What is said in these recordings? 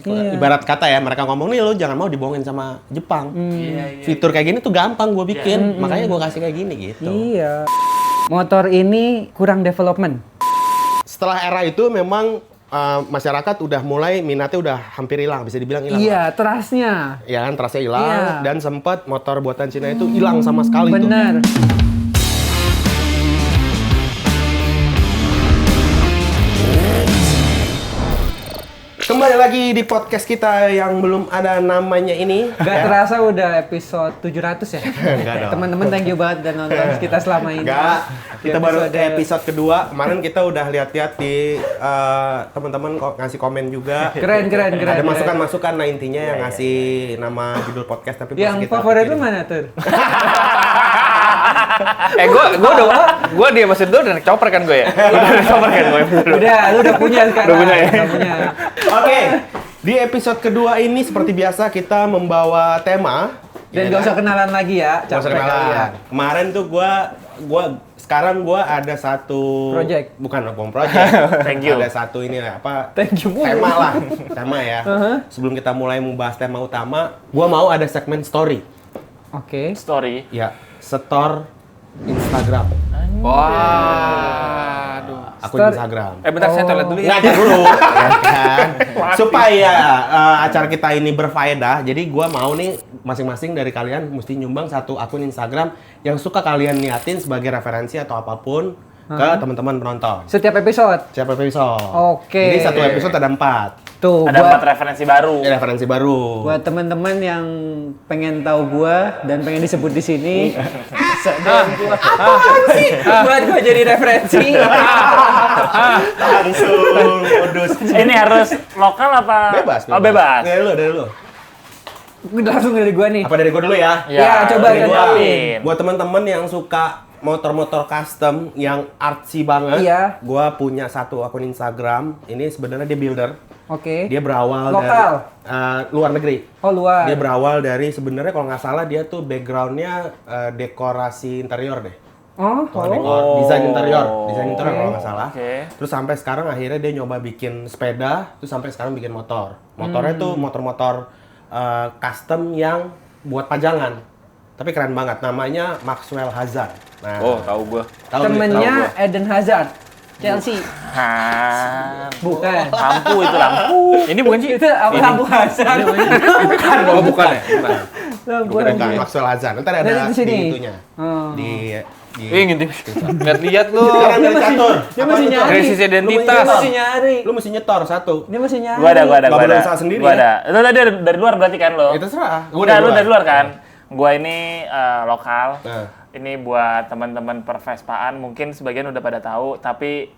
Ibarat kata ya, mereka ngomong nih lo jangan mau dibohongin sama Jepang. Fitur kayak gini tuh gampang gue bikin, makanya gue kasih kayak gini gitu. Iya. Motor ini kurang development. Setelah era itu memang masyarakat udah mulai minatnya udah hampir hilang, bisa dibilang hilang. Iya, trustnya. Ya kan, trustnya hilang, Iya. dan sempat motor buatan Cina itu hilang sama sekali tuh. Bener. Kembali lagi di podcast kita yang belum ada namanya ini. Gak terasa udah episode 700 ya? Enggak dong. Teman-teman thank you banget udah nonton kita selama ini. Enggak, kita baru Episode- episode kedua. Kemarin kita udah lihat-lihat di teman-teman ngasih komen juga. Keren. Ada masukan-masukan, nah intinya yang ngasih nama judul podcast tapi Yang masih kita favorit lu pikirin. mana tuh? Gue dia masih dulu dan chopper kan gue ya. Udah chopper kan gue. Lu udah punya sekarang. Udah punya ya? Udah punya. Oke, di episode kedua ini seperti biasa kita membawa tema. Dan ya gak usah kan? kenalan lagi ya. Nggak usah Capek kenalan. kali ya. Kemarin tuh sekarang gua ada satu Project. Bukan project. Thank you. Ada satu ini apa? Thank you. Tema lah, tema ya. Sebelum kita mulai membahas tema utama, gua mau ada segmen story. Oke. Story. Ya, store Instagram. Waduh. Akun Store- Instagram. Bentar saya toilet dulu ya. Nggak dulu, ya kan? Supaya acara kita ini berfaedah, jadi gua mau nih masing-masing dari kalian mesti nyumbang satu akun Instagram yang suka kalian niatin sebagai referensi atau apapun ke teman-teman penonton. Setiap episode. Siapa episode? Oke. Jadi satu episode ada 4. Tuh, Ada 4 referensi baru. Referensi baru. buat teman-teman yang pengen tahu gua dan pengen disebut di sini. Buat gua jadi referensi. Langsung modus. Ini harus lokal apa? Bebas. Oh, bebas. Dari lu. Langsung dari gua nih. Apa dari gua dulu ya? Ya, coba Dari gua. jawabin. Buat teman-teman yang suka motor-motor custom yang artsy banget, Iya. gua punya satu akun Instagram. Ini sebenarnya dia builder. Oke. Dia berawal Lokal? dari luar negeri. Oh, luar. Dia berawal dari sebenarnya kalau nggak salah dia tuh backgroundnya dekorasi interior deh. Oh, Desain interior kalau nggak salah. Oke. Terus sampai sekarang akhirnya dia nyoba bikin sepeda, terus sampai sekarang bikin motor. Motornya tuh motor-motor custom yang buat pajangan. Tapi keren banget, namanya Maxwell Hazard. Nah, Oh, tahu gue. tahu nih, temennya tahu Eden Hazard. Chelsea. Bukan. Lampu itu lampu. Ini bukan sih? Itu apa lampu Hazard? Bukan. Oh, bukan ya. Bukan. Lampu gua. Bukan Hazard. Maxwell Hazard. Ntar ada Dari sini? di itunya. Oh. Di Ngintip. Lihat lu. Sekarang dari catur. Dia masih nyari. Krisis identitas. Dia masih nyari. Lu mesti nyetor satu. Dia masih nyari. Gua ada. Nggak boleh usaha sendiri Gua ya? ada. Itu tadi dari luar berarti kan lo? Itu serah. Udah, lu dari luar kan? Gua ini lokal. Nah. Ini buat teman-teman pervespaan, mungkin sebagian udah pada tahu, tapi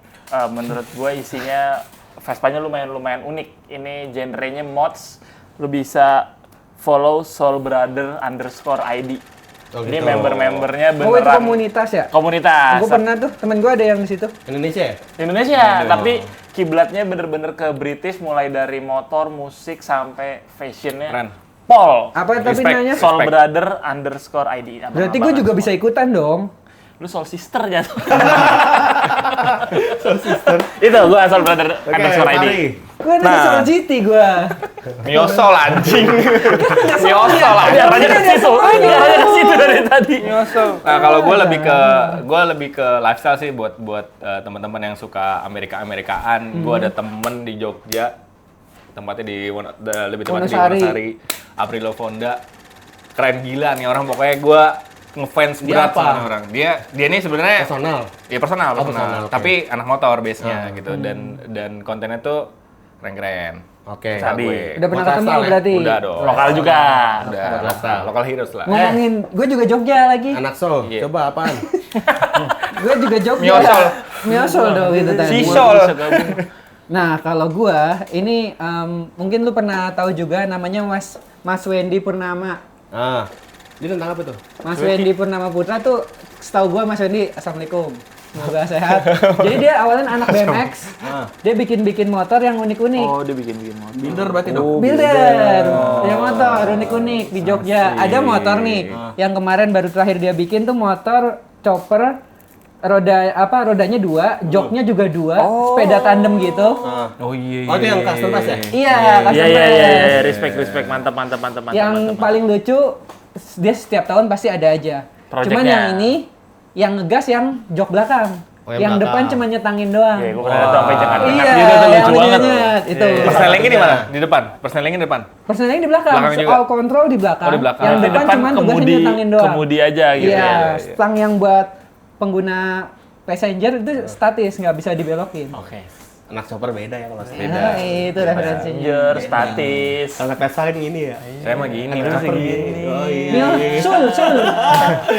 menurut gue isinya Vespanya lumayan unik. Ini genrenya mods. Lu bisa follow Soul Brother _ID. Oh, Ini gitu. member-membernya Oh, itu beneran komunitas ya? komunitas. Gue pernah tuh, temen gue ada yang di situ. Indonesia ya? Indonesia, tapi kiblatnya bener-bener ke British, mulai dari motor, musik sampai fashionnya. Keren. Paul. Apa tapi Respect. namanya? Soul Brother _ID. Berarti gue juga bisa ikutan dong. Lu Soul Sister jatuh. Soul Sister. Itu gua Soul Brother _ID. Gue nanya soal GT gue. Miosol anjing. Miosol lah. Biar aja ke situ. Biar aja ke situ dari tadi. Miosol. Nah, kalau gua lebih ke lifestyle sih buat teman-teman yang suka Amerikaan. Gua ada temen di Jogja. Tempatnya lebih tepatnya di Wonosari. Aprilo Fonda. Keren gila nih orang, pokoknya gua ngefans Dia berat apa? sama orang. Dia ini sebenarnya Personal. ya personal. personal, oke. Tapi anak motor base-nya gitu, dan kontennya tuh keren-keren. Oke. Sabi. Udah pernah Buat ketemu lifestyle ya? berarti? Udah dong. Lokal juga. Udah. Lifestyle. Lokal heroes lah. Ngomongin, gue juga Jogja lagi. Anak Sol, Iya. coba apaan? Gue juga Jogja. Miosol. Miosol dong gitu tadi. Sisol. Nah, kalau gue, ini mungkin lu pernah tahu juga namanya Mas Wendy Purnama. Ah, ini tentang apa tuh? Mas Wendy Purnama Putra tuh, setahu gue Mas Wendy, assalamualaikum. Semoga sehat. Jadi dia awalnya anak BMX, dia bikin motor yang unik-unik. Oh, dia bikin motor. Builder berarti dong? Builder, ya motor unik-unik di Jogja. Ada motor nih, yang kemarin baru terakhir dia bikin tuh motor chopper rodanya 2, joknya juga 2, sepeda tandem gitu. Oh iya. Oh itu yang custom pass ya? Iya, Iya, iya, iya, respect, mantap. Yang paling lucu, dia setiap tahun pasti ada aja. Project-nya. Cuman yang ini, yang ngegas yang jok belakang. Oh, yang yang belakang. depan cuma nyetangin doang. Iya, gue pernah lihat tuh sampai cengak-cengak Iya, gitu tuh yang lucu banget. ingat, itu. Iya, iya. Persnelingnya di mana? Di depan. Persnelingnya di depan. Persnelingnya di belakang, Belakang juga? all control di belakang. Oh, di belakang. Yang Di depan cuma tugasnya nyetangin doang. kemudi aja gitu. Iya, ya. stang yang buat pengguna passenger itu statis, nggak bisa dibelokin. Oke. Anak chopper beda ya kalau sepeda. Nah, itu referensinya. Passenger, statis. Kalau anak Tesla kan gini ya. Saya mah gini. Anak chopper gini. Oh iya.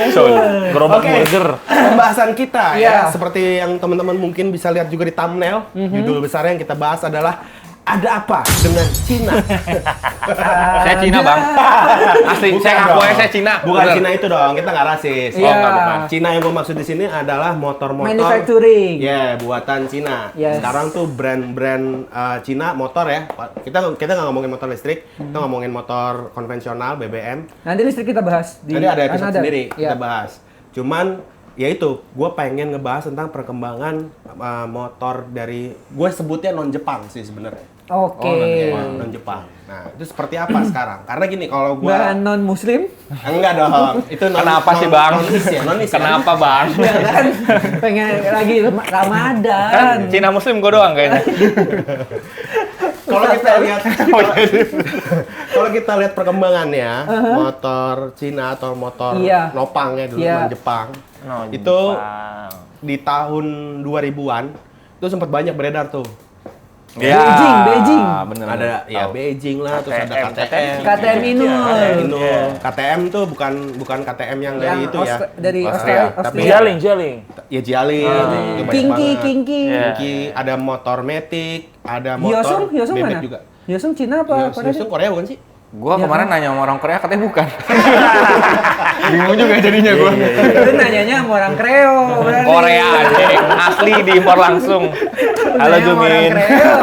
Sul. Gerobak Oke. burger. Pembahasan kita Iya. ya, seperti yang teman-teman mungkin bisa lihat juga di thumbnail, judul besarnya yang kita bahas adalah ada apa dengan Cina? Saya Cina, Bang. Asli, saya ngaku aja saya Cina. Bukan Bener. Cina itu dong, kita nggak rasis. Iya. Oh, enggak, bukan. Cina yang gue maksud di sini adalah motor-motor Manufacturing. Ya, buatan Cina. Yes. Sekarang tuh brand-brand Cina motor ya. Kita nggak ngomongin motor listrik, kita ngomongin motor konvensional BBM. Nanti listrik kita bahas Nanti ada episode Kanada. sendiri Iya. kita bahas. Cuman ya itu, gue pengen ngebahas tentang perkembangan motor dari gue sebutnya non Jepang sih sebenarnya. Oke. Non Jepang. Nah itu seperti apa sekarang? Karena gini kalau gue Nggak non muslim? enggak dong. Itu Kenapa sih, Bang? Nonis ya, nonis ya. Kenapa, Bang? Ya kan? Pengen lagi Ramadan. Kan Cina Muslim gue doang kayaknya. Kalau kita lihat kalau kita lihat perkembangannya motor Cina atau motor Iya. Nopang ya dulu Iya. non Jepang. No, Itu Jepang. di tahun 2000-an itu sempat banyak beredar tuh. Beijing. Bener. Ada ya Tahu. Beijing lah, terus ada KTM. KTM. KTM Inul. Inul. KTM tuh bukan KTM yang dari Yang itu ya. dari Austria. Australia. Tapi Jaling. ya Jialin, itu banyak Kinki, banget. Kinki. Iya. Kinki, ada motor Matic, ada motor Hyosung bebek mana? juga. Hyosung Cina apa? Hyosung Korea bukan sih? Gua kemarin nanya sama orang Korea katanya bukan. Bingung juga jadinya gua. Itu nanyanya sama orang Kreo. berarti. Korea anjing, asli diimpor langsung. Halo Nanya sama orang Jumin. Kreo.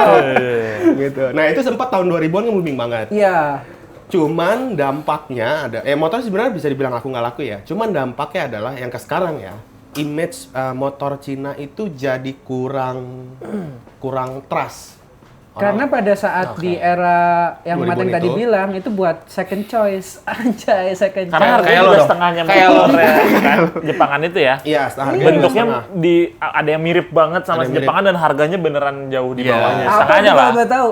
Gitu. Nah, itu sempat tahun 2000-an kan booming banget. Iya. Cuman dampaknya ada motor sebenarnya bisa dibilang laku nggak laku ya. Cuman dampaknya adalah yang ke sekarang ya. Image motor Cina itu jadi kurang trust. Karena pada saat di era yang 2000-an Mateng tadi itu. bilang itu buat second choice. Anjay, second Karena choice. harganya Kayak lo udah dong. setengahnya Kayak lo. motor ya, kan? Jepangan itu ya. Iya, harganya Bentuknya setengah. ada yang mirip banget Ada sama yang Jepangan dan harganya beneran jauh di Iya. bawahnya. Apa Setengahnya tuh lah. nggak tahu.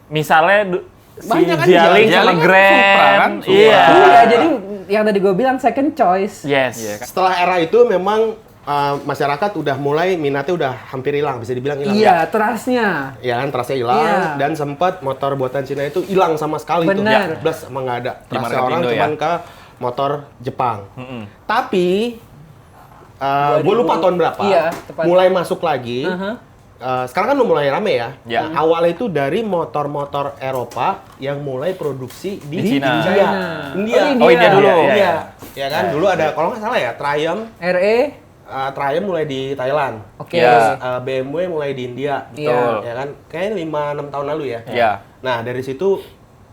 Misalnya si Banyak kan Jialing sama Jialing kan Grand. Supra kan? Iya. Iya, jadi yang tadi gue bilang second choice. Yes. Setelah era itu memang masyarakat udah mulai minatnya udah hampir hilang, bisa dibilang hilang. Iya, trustnya. Ya kan, trustnya hilang Iya. dan sempat motor buatan Cina itu hilang sama sekali tuh. Bener. Plus emang nggak ada. Di Trustnya market orang Indo cuman ya. ke motor Jepang. Tapi gue lupa tahun berapa. Iya, tepat. Mulai masuk lagi. Sekarang kan udah mulai rame ya. Ya. Awalnya itu dari motor-motor Eropa yang mulai produksi di Di Cina. India. India. Oh, India dulu. Iya. Iya, Ya kan, dulu ada kalau nggak salah ya Triumph. RE. Triumph mulai di Thailand. Oke. Ya. BMW mulai di India. Iya. Ya kan? Kayaknya 5-6 tahun lalu ya. Iya. Nah, dari situ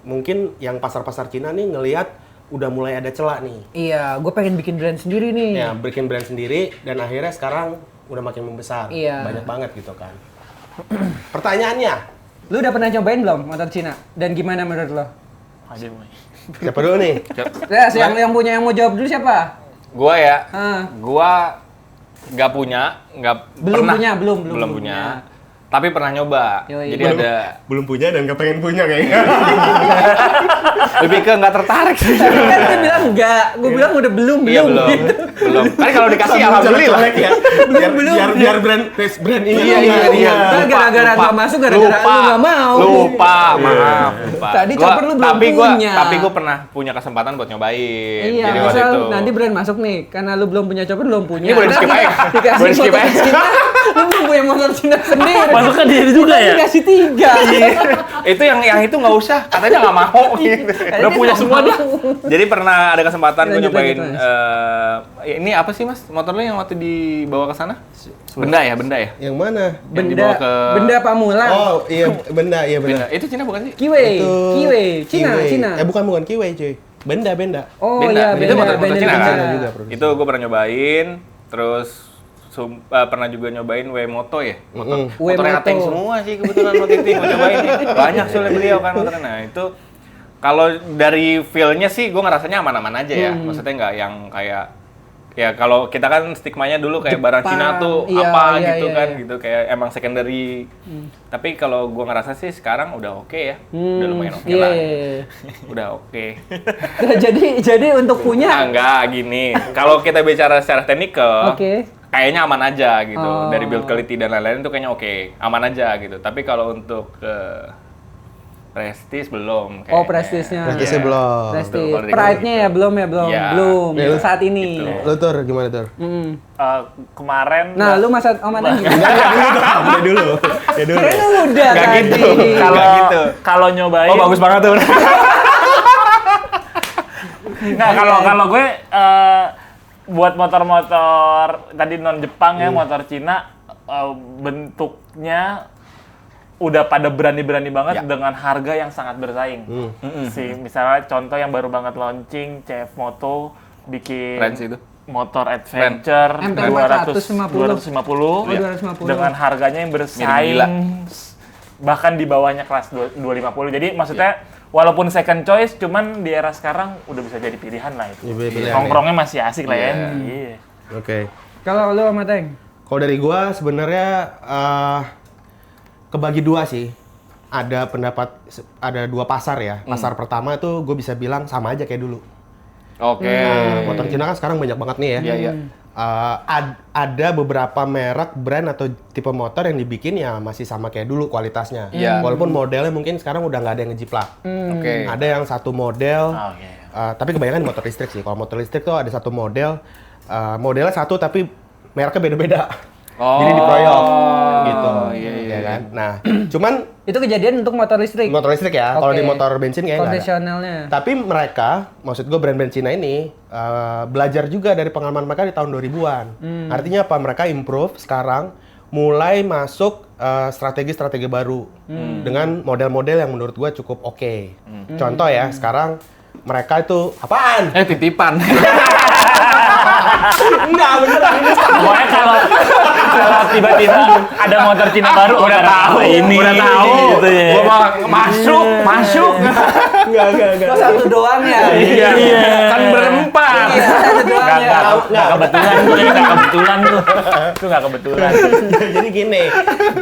mungkin yang pasar-pasar Cina nih ngelihat udah mulai ada celah nih. Iya, gue pengen bikin brand sendiri nih. Ya, bikin brand sendiri dan akhirnya sekarang udah makin membesar. Iya. Banyak banget gitu kan. Pertanyaannya, Lu udah pernah cobain belum motor Cina? Dan gimana menurut lo? Aduh. siapa dulu nih? Ya, yang punya yang mau jawab dulu siapa? Gua ya. Ah. Gua nggak punya, Belum pernah. punya, belum Belum punya. Tapi pernah nyoba. Yoi. Jadi ada Belum punya dan gak pengen punya kayaknya. lebih ke nggak tertarik sih. Kan dia bilang enggak, gue bilang udah belum. Iya belum. Belum. Kan kalau dikasih alhamdulillah. Colek ya. Biar brand ini. Iya. Nah, gara-gara Lupa. nggak masuk, gara-gara Lupa. lu nggak mau. Lupa, maaf. Lupa. Tadi chopper lu belum punya. Tapi gue pernah punya kesempatan buat nyobain. Iya, Jadi waktu misal itu. nanti brand masuk nih, karena lu belum punya chopper, belum punya. Ini boleh skip aja. Dikasih Boleh skip motor aja. Cina, lu belum punya motor Cina sendiri. Masukkan diri juga ya? Dikasih 3. Itu yang itu nggak usah, katanya nggak mau gitu. Udah punya semua dia. Jadi pernah ada kesempatan gue Lanjut, nyobain lanjut, Mas. ini apa sih Mas? Motor lo yang waktu dibawa ke sana? Benda ya? Yang mana? Yang dibawa ke Benda Pamulang. Oh, iya benda, iya Benda. benar. Itu Cina bukan sih? Kiwei, Cina, Kiwei. Cina. Bukan Kiwei, cuy. Benda. Oh Benda. iya, Itu benda, motor benda Cina kan? Cina. juga produksi. Itu gue pernah nyobain, terus pernah juga nyobain W-Moto ya. Motornya W-Moto. Ateng semua sih kebetulan waktu itu gue cobain. Banyak soalnya beliau kan motornya. Nah itu kalau dari feel-nya sih gue ngerasanya aman-aman aja ya. Maksudnya nggak yang kayak ya kalau kita kan stigmanya dulu kayak barang Cina tuh apa gitu kan gitu kayak emang secondary. Tapi kalau gua ngerasa sih sekarang udah oke ya. Udah lumayan oke lah. Udah oke. Jadi untuk punya Enggak gini. Kalau kita bicara secara teknikal, Oke. kayaknya aman aja gitu. Dari build quality dan lain-lain itu kayaknya oke. Aman aja gitu. Tapi kalau untuk Prestige belum kayaknya. Oh, Prestige-nya. Prestige belum. Prestige. Kalau dari Pride-nya ya belum Ya, belum gitu. saat ini. Lu Tur, gimana Tur? Kemarin Nah, lu masa gimana? Ya dulu. Keren udah Nggak tadi. gitu. kalau Nggak gitu. kalau nyobain Oh bagus banget tuh. nggak kalau gue buat motor-motor tadi non Jepang ya motor Cina bentuknya udah pada berani-berani banget dengan harga yang sangat bersaing. Misalnya contoh yang baru banget launching CF Moto bikin Keren sih itu. motor adventure MT 250 250. dengan harganya yang Gila. bersaing bahkan di bawahnya kelas 250. Jadi maksudnya walaupun second choice cuman di era sekarang udah bisa jadi pilihan lah itu. Pilihan, Nongkrongnya masih asik lah ya. Iya. Iya. Oke. Kalau lu sama Teng? Kalau dari gua sebenarnya kebagi dua sih. Ada dua pasar ya. Pasar pertama tuh gue bisa bilang sama aja kayak dulu. Oke. Motor Cina kan sekarang banyak banget nih ya. Iya, iya. Ada beberapa merek, brand atau tipe motor yang dibikin ya masih sama kayak dulu kualitasnya. Iya. Walaupun modelnya mungkin sekarang udah nggak ada yang ngejiplak. Oke. Ada yang satu model, Oh, iya. tapi kebanyakan motor listrik sih. Kalau motor listrik tuh ada satu model, modelnya satu tapi mereknya beda-beda. Jadi dikeroyok gitu. Iya, kan. Nah, cuman Itu kejadian untuk motor listrik. motor listrik ya. Kalau Oke. di motor bensin kayaknya nggak ada. Konvensionalnya. Tapi mereka, maksud gue brand-brand Cina ini belajar juga dari pengalaman mereka di tahun 2000-an. Artinya apa? Mereka improve sekarang mulai masuk strategi-strategi baru dengan model-model yang menurut gue cukup oke. Contoh ya, sekarang mereka itu apaan? Titipan. Enggak, beneran ini Pokoknya kalau tiba-tiba ada motor Cina baru udah tahu ini udah tahu. gitu ya. Gua mah masuk. enggak. Kok satu doang ya? Iya. Kan berempat. Iya, satu doang ya. Nggak kebetulan tuh, nggak kebetulan tuh. Itu nggak kebetulan. Jadi gini,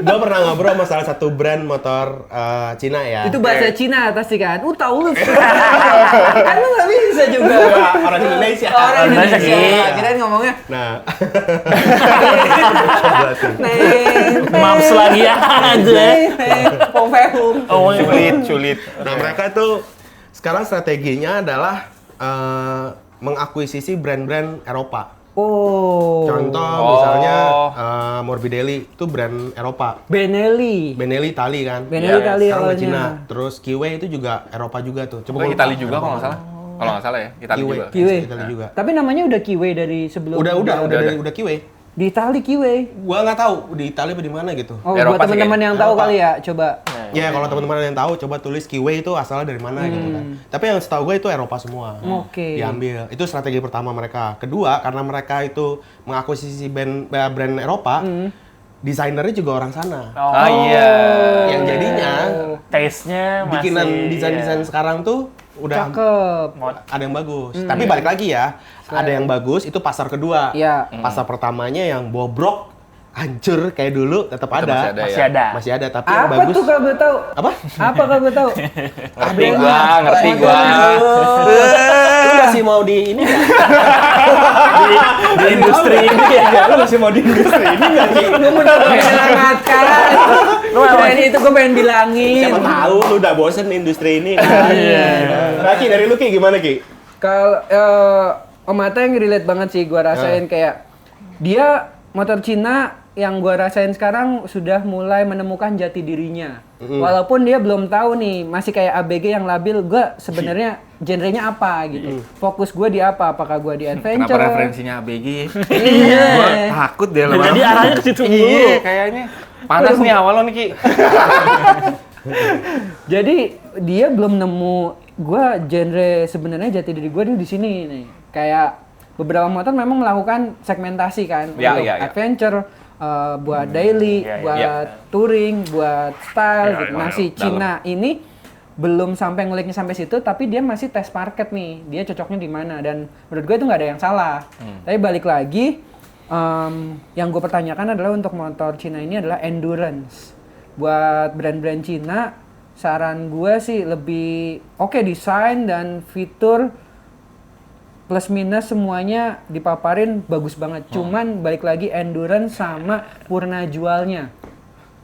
gue pernah ngobrol sama salah satu brand motor Cina ya. Itu bahasa Cina pasti kan? Tahu lu. Kan lu nggak bisa juga. Enggak, orang Indonesia. Orang Indonesia, Indonesia. iya. Kirain ngomongnya. Nah, Maps lagi aja. Oh, Sulit. nah mereka tuh sekarang strateginya adalah mengakuisisi brand-brand Eropa. Oh. Contoh misalnya Morbidelli itu brand Eropa. Benelli. Benelli Itali kan. Benelli Itali Sekarang ke awalnya. Cina. Terus Kiwi itu juga Eropa juga tuh. Coba Pokoknya Itali juga kalau nggak salah. Kalau nggak salah ya, Itali Kiwi. juga. Kiwi. Itali juga. Tapi namanya udah Kiwi dari sebelum. Udah Kiwi. Di Itali Kiwi. Gua nggak tahu di Itali apa di mana gitu. Oh, Eropa buat sih teman-teman kayaknya. yang tahu Eropa. kali ya, coba. Ya kalau teman-teman yang tahu coba tulis Kiwi itu asalnya dari mana gitu kan. Tapi yang setahu gue itu Eropa semua. Oke. Diambil. Itu strategi pertama mereka. Kedua, karena mereka itu mengakuisisi brand Eropa, desainernya juga orang sana. Ah iya. Yang jadinya Taste-nya masih bikinan desain-desain sekarang tuh udah Cakep. ada yang bagus. Tapi balik lagi ya, ada yang bagus itu pasar kedua. Iya. Pasar pertamanya yang bobrok, hancur kayak dulu tetap Itu ada. masih ya. ada. Masih ada, tapi yang Apa bagus. tuh kalau boleh tahu? Apa? Apa kalau boleh tahu? Ngerti gua. Lu masih mau di ini nggak? di industri ini ya. Lu masih mau di industri ini nggak sih? Gue mau coba menyelamatkan. Keren itu gue pengen bilangin. Siapa tahu lu udah bosen di industri ini kan? Nah, Ki, dari lu Ki gimana Ki? Kalau Om Ata yang relate banget sih gue rasain kayak dia motor Cina yang gue rasain sekarang sudah mulai menemukan jati dirinya. Walaupun dia belum tahu nih, masih kayak ABG yang labil, gue sebenarnya genrenya apa gitu. Fokus gue di apa? Apakah gue di adventure? Kenapa referensinya ABG? Iya. Gua takut deh lama. Jadi arahnya ke situ dulu. Iya, kayaknya. Panas nih awal lo nih, Ki. Jadi dia belum nemu gue genre sebenarnya jati diri gue di sini nih. Kayak beberapa motor memang melakukan segmentasi kan, Ya, untuk ya, ya. adventure, buat daily, ya, ya. buat touring, buat style Ya, gitu. ya, Nah ya. si Dalam. Cina ini belum sampai nguliknya sampai situ, tapi dia masih test market nih, dia cocoknya di mana, dan menurut gue itu nggak ada yang salah. Tapi balik lagi, yang gue pertanyakan adalah untuk motor Cina ini adalah endurance. Buat brand-brand Cina, saran gue sih lebih oke desain dan fitur plus minus semuanya dipaparin bagus banget. Cuman balik lagi endurance sama purna jualnya.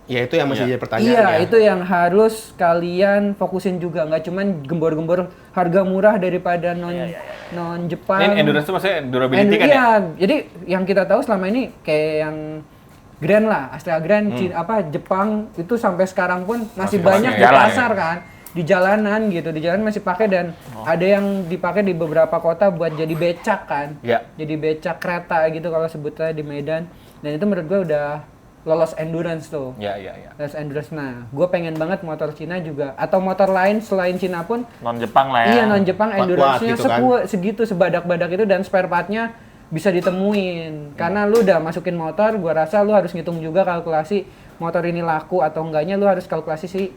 Ya itu yang masih jadi pertanyaan Iya, ya. itu yang harus kalian fokusin juga, nggak cuman gembor-gembor harga murah daripada non Jepang. Ini endurance itu maksudnya durability kan ya? Iya, jadi yang kita tahu selama ini kayak yang Grand lah, Astra Grand, Jepang itu sampai sekarang pun masih banyak pakai di jalan pasar kan, di jalanan gitu, di jalan masih pakai dan ada yang dipakai di beberapa kota buat jadi becak kan, Iya. jadi becak kereta gitu kalau sebutnya di Medan, dan itu menurut gue udah lolos endurance tuh. Iya. Lolos endurance. Nah, gue pengen banget motor Cina juga atau motor lain selain Cina pun. Non Jepang lah ya. Iya, non Jepang Kuat-kuat endurance-nya gitu kan. segitu sebadak-badak itu dan spare part-nya bisa ditemuin. Karena lu udah masukin motor, gua rasa lu harus ngitung juga kalkulasi motor ini laku atau enggaknya, lu harus kalkulasi sih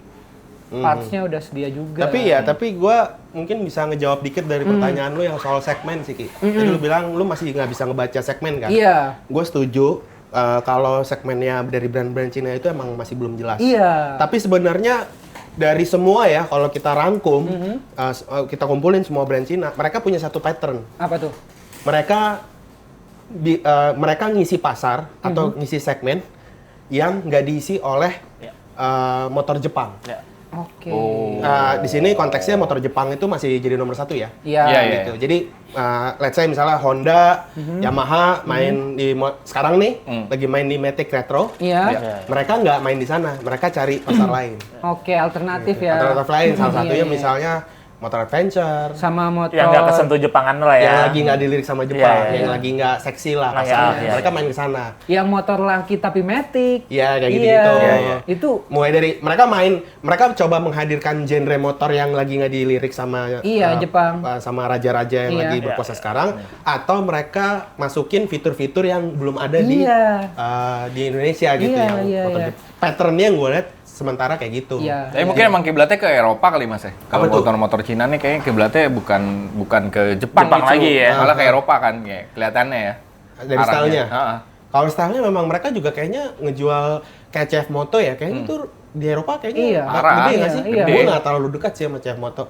parts-nya udah sedia juga. Tapi gue mungkin bisa ngejawab dikit dari pertanyaan lu yang soal segmen sih, Ki. Tadi lu bilang lu masih nggak bisa ngebaca segmen kan? Iya. Gue setuju kalau segmennya dari brand-brand Cina itu emang masih belum jelas. Iya. Tapi sebenarnya dari semua ya, kalau kita rangkum, kita kumpulin semua brand Cina, mereka punya satu pattern. Apa tuh? Mereka ngisi pasar atau ngisi segmen yang nggak diisi oleh motor Jepang. Ya. Oke. Di sini konteksnya motor Jepang itu masih jadi nomor satu ya. Iya. Iya, Gitu. Jadi let's say misalnya Honda, Yamaha main di sekarang nih lagi main di Matic Retro. Iya. Mereka nggak main di sana, mereka cari pasar lain. Oke, alternatif ya. Alternatif lain, salah Iya, satunya iya. misalnya motor adventure, Sama motor Yang nggak kesentuh Jepangan lah ya. yang lagi nggak dilirik sama Jepang, Iya, iya, yang iya. lagi nggak seksi lah Nah, pasarnya. iya, iya. Mereka main ke sana. yang motor laki tapi matic. Iya, kayak Iya, gitu-gitu. Itu Mulai dari mereka coba menghadirkan genre motor yang lagi nggak dilirik sama Jepang. sama raja-raja yang Iya. lagi berkuasa sekarang, atau mereka masukin fitur-fitur yang belum ada di Indonesia gitu Iya, yang iya, motor iya. patternnya yang gue lihat sementara kayak gitu. Iya. Tapi mungkin emang kiblatnya ke Eropa kali Mas ya. Kalau Apa tuh? motor-motor Cina nih kayaknya kiblatnya bukan ke Jepang, Jepang gitu. lagi ya. Malah ke Eropa kan kayak kelihatannya ya. Dari Arahnya. stylenya. Heeh. Kalau stylenya memang mereka juga kayaknya ngejual kayak CF Moto ya, kayaknya tuh di Eropa kayaknya Iya. Parah. gede nggak sih? Iya. Gue nggak terlalu dekat sih sama CF Moto.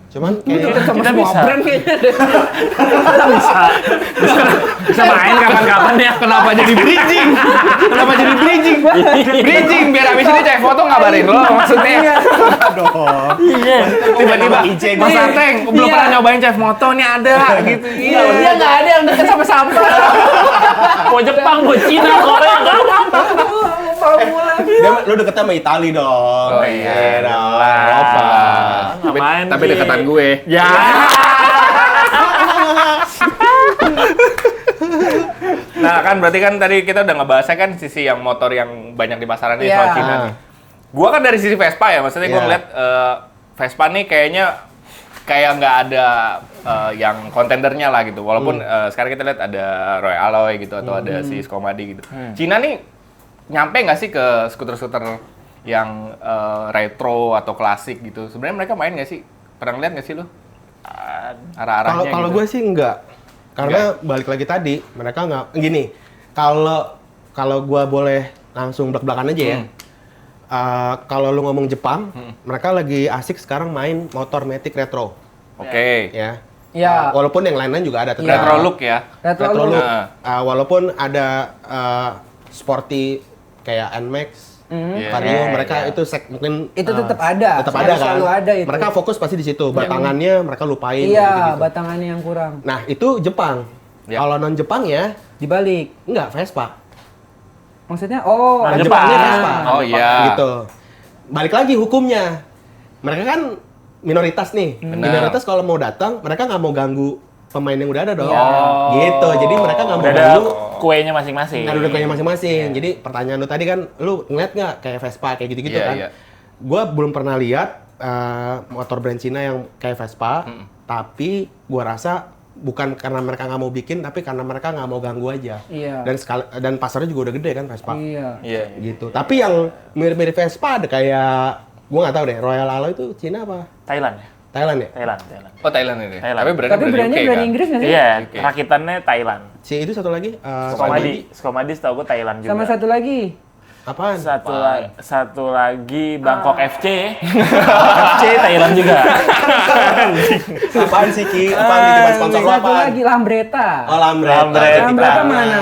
Cuman kayak kita bisa. brand kayaknya deh. Bisa main kapan-kapan ya. Kenapa jadi bridging? Kenapa jadi bridging? Bridging biar abis ini cek foto ngabarin lo maksudnya. dong. Tiba-tiba Ijeng. Mas Ateng belum pernah nyobain chef moto nih ada gitu. Iya, dia nggak ada yang deket sama sampah. Mau Jepang, mau Cina, Korea kan. Lu deket sama Itali dong. Oh iya dong. jelas. Eropa. Ngapain Tapi sih? dekatan gue. Ya. Nah kan berarti kan tadi kita udah ngebahasnya kan sisi yang motor yang banyak di pasaran nih Iya. soal Cina nih. Gua kan dari sisi Vespa ya, maksudnya gua Iya. ngeliat Vespa nih kayaknya kayak nggak ada yang kontendernya lah gitu. Walaupun sekarang kita lihat ada Royal Alloy gitu atau ada si Scomadi gitu. Cina nih nyampe nggak sih ke skuter-skuter yang retro atau klasik gitu? Sebenarnya mereka main nggak sih? Pernah ngeliat nggak sih lo? Arah-arahnya Kalau gitu. gue sih enggak. Karena balik lagi tadi, mereka nggak gini. Kalau gue boleh langsung belak-belakan aja ya. Kalau lu ngomong Jepang, mereka lagi asik sekarang main motor Matic Retro, Oke. ya. Ya. Walaupun yang lain-lain juga ada tetap. Retro look ya. Retro Retro look. look. Nah. Walaupun ada sporty kayak NMAX, Iya, Vario, iya, mereka iya. itu mungkin Itu tetap ada. tetap ada kan. Selalu ada itu. Mereka fokus pasti di situ. Batangannya mereka lupain. Iya, gitu-gitu. batangannya yang kurang. Nah itu Jepang. Ya. Kalau non Jepang ya Dibalik. enggak Vespa. Maksudnya Nah, Jepang. Jepangnya Vespa. Oh iya. Gitu. Balik lagi hukumnya. Mereka kan minoritas nih. Benar. Minoritas kalau mau datang, mereka nggak mau ganggu pemain yang udah ada dong. Oh. Gitu. Jadi mereka nggak mau Udah ada ganggu. kuenya masing-masing. Ada kayaknya masing-masing. Jadi pertanyaan lu tadi kan, lu ngeliat nggak kayak Vespa kayak gitu-gitu Iya, kan? iya. Gua belum pernah lihat motor brand Cina yang kayak Vespa, tapi gua rasa bukan karena mereka nggak mau bikin, tapi karena mereka nggak mau ganggu aja. Iya. Dan pasarnya juga udah gede kan Vespa. Iya. Iya. Gitu. Tapi yang mirip-mirip Vespa ada kayak gua nggak tahu deh, Royal Alloy itu Cina apa? Thailand ya? Thailand ya? Thailand. Oh Thailand ini. Thailand. Tapi Tapi brandnya brand Inggris nggak sih? Iya, Oke. rakitannya Thailand. Si itu satu lagi Skomadi setahu gue Thailand juga. Sama satu lagi. apaan? Satu lagi Bangkok FC. FC Thailand juga. Apaan sih Ki? Apaan titipan sponsor lo Satu apaan? lagi Lambretta. Oh, Lambretta. Lambretta. Lambretta mana?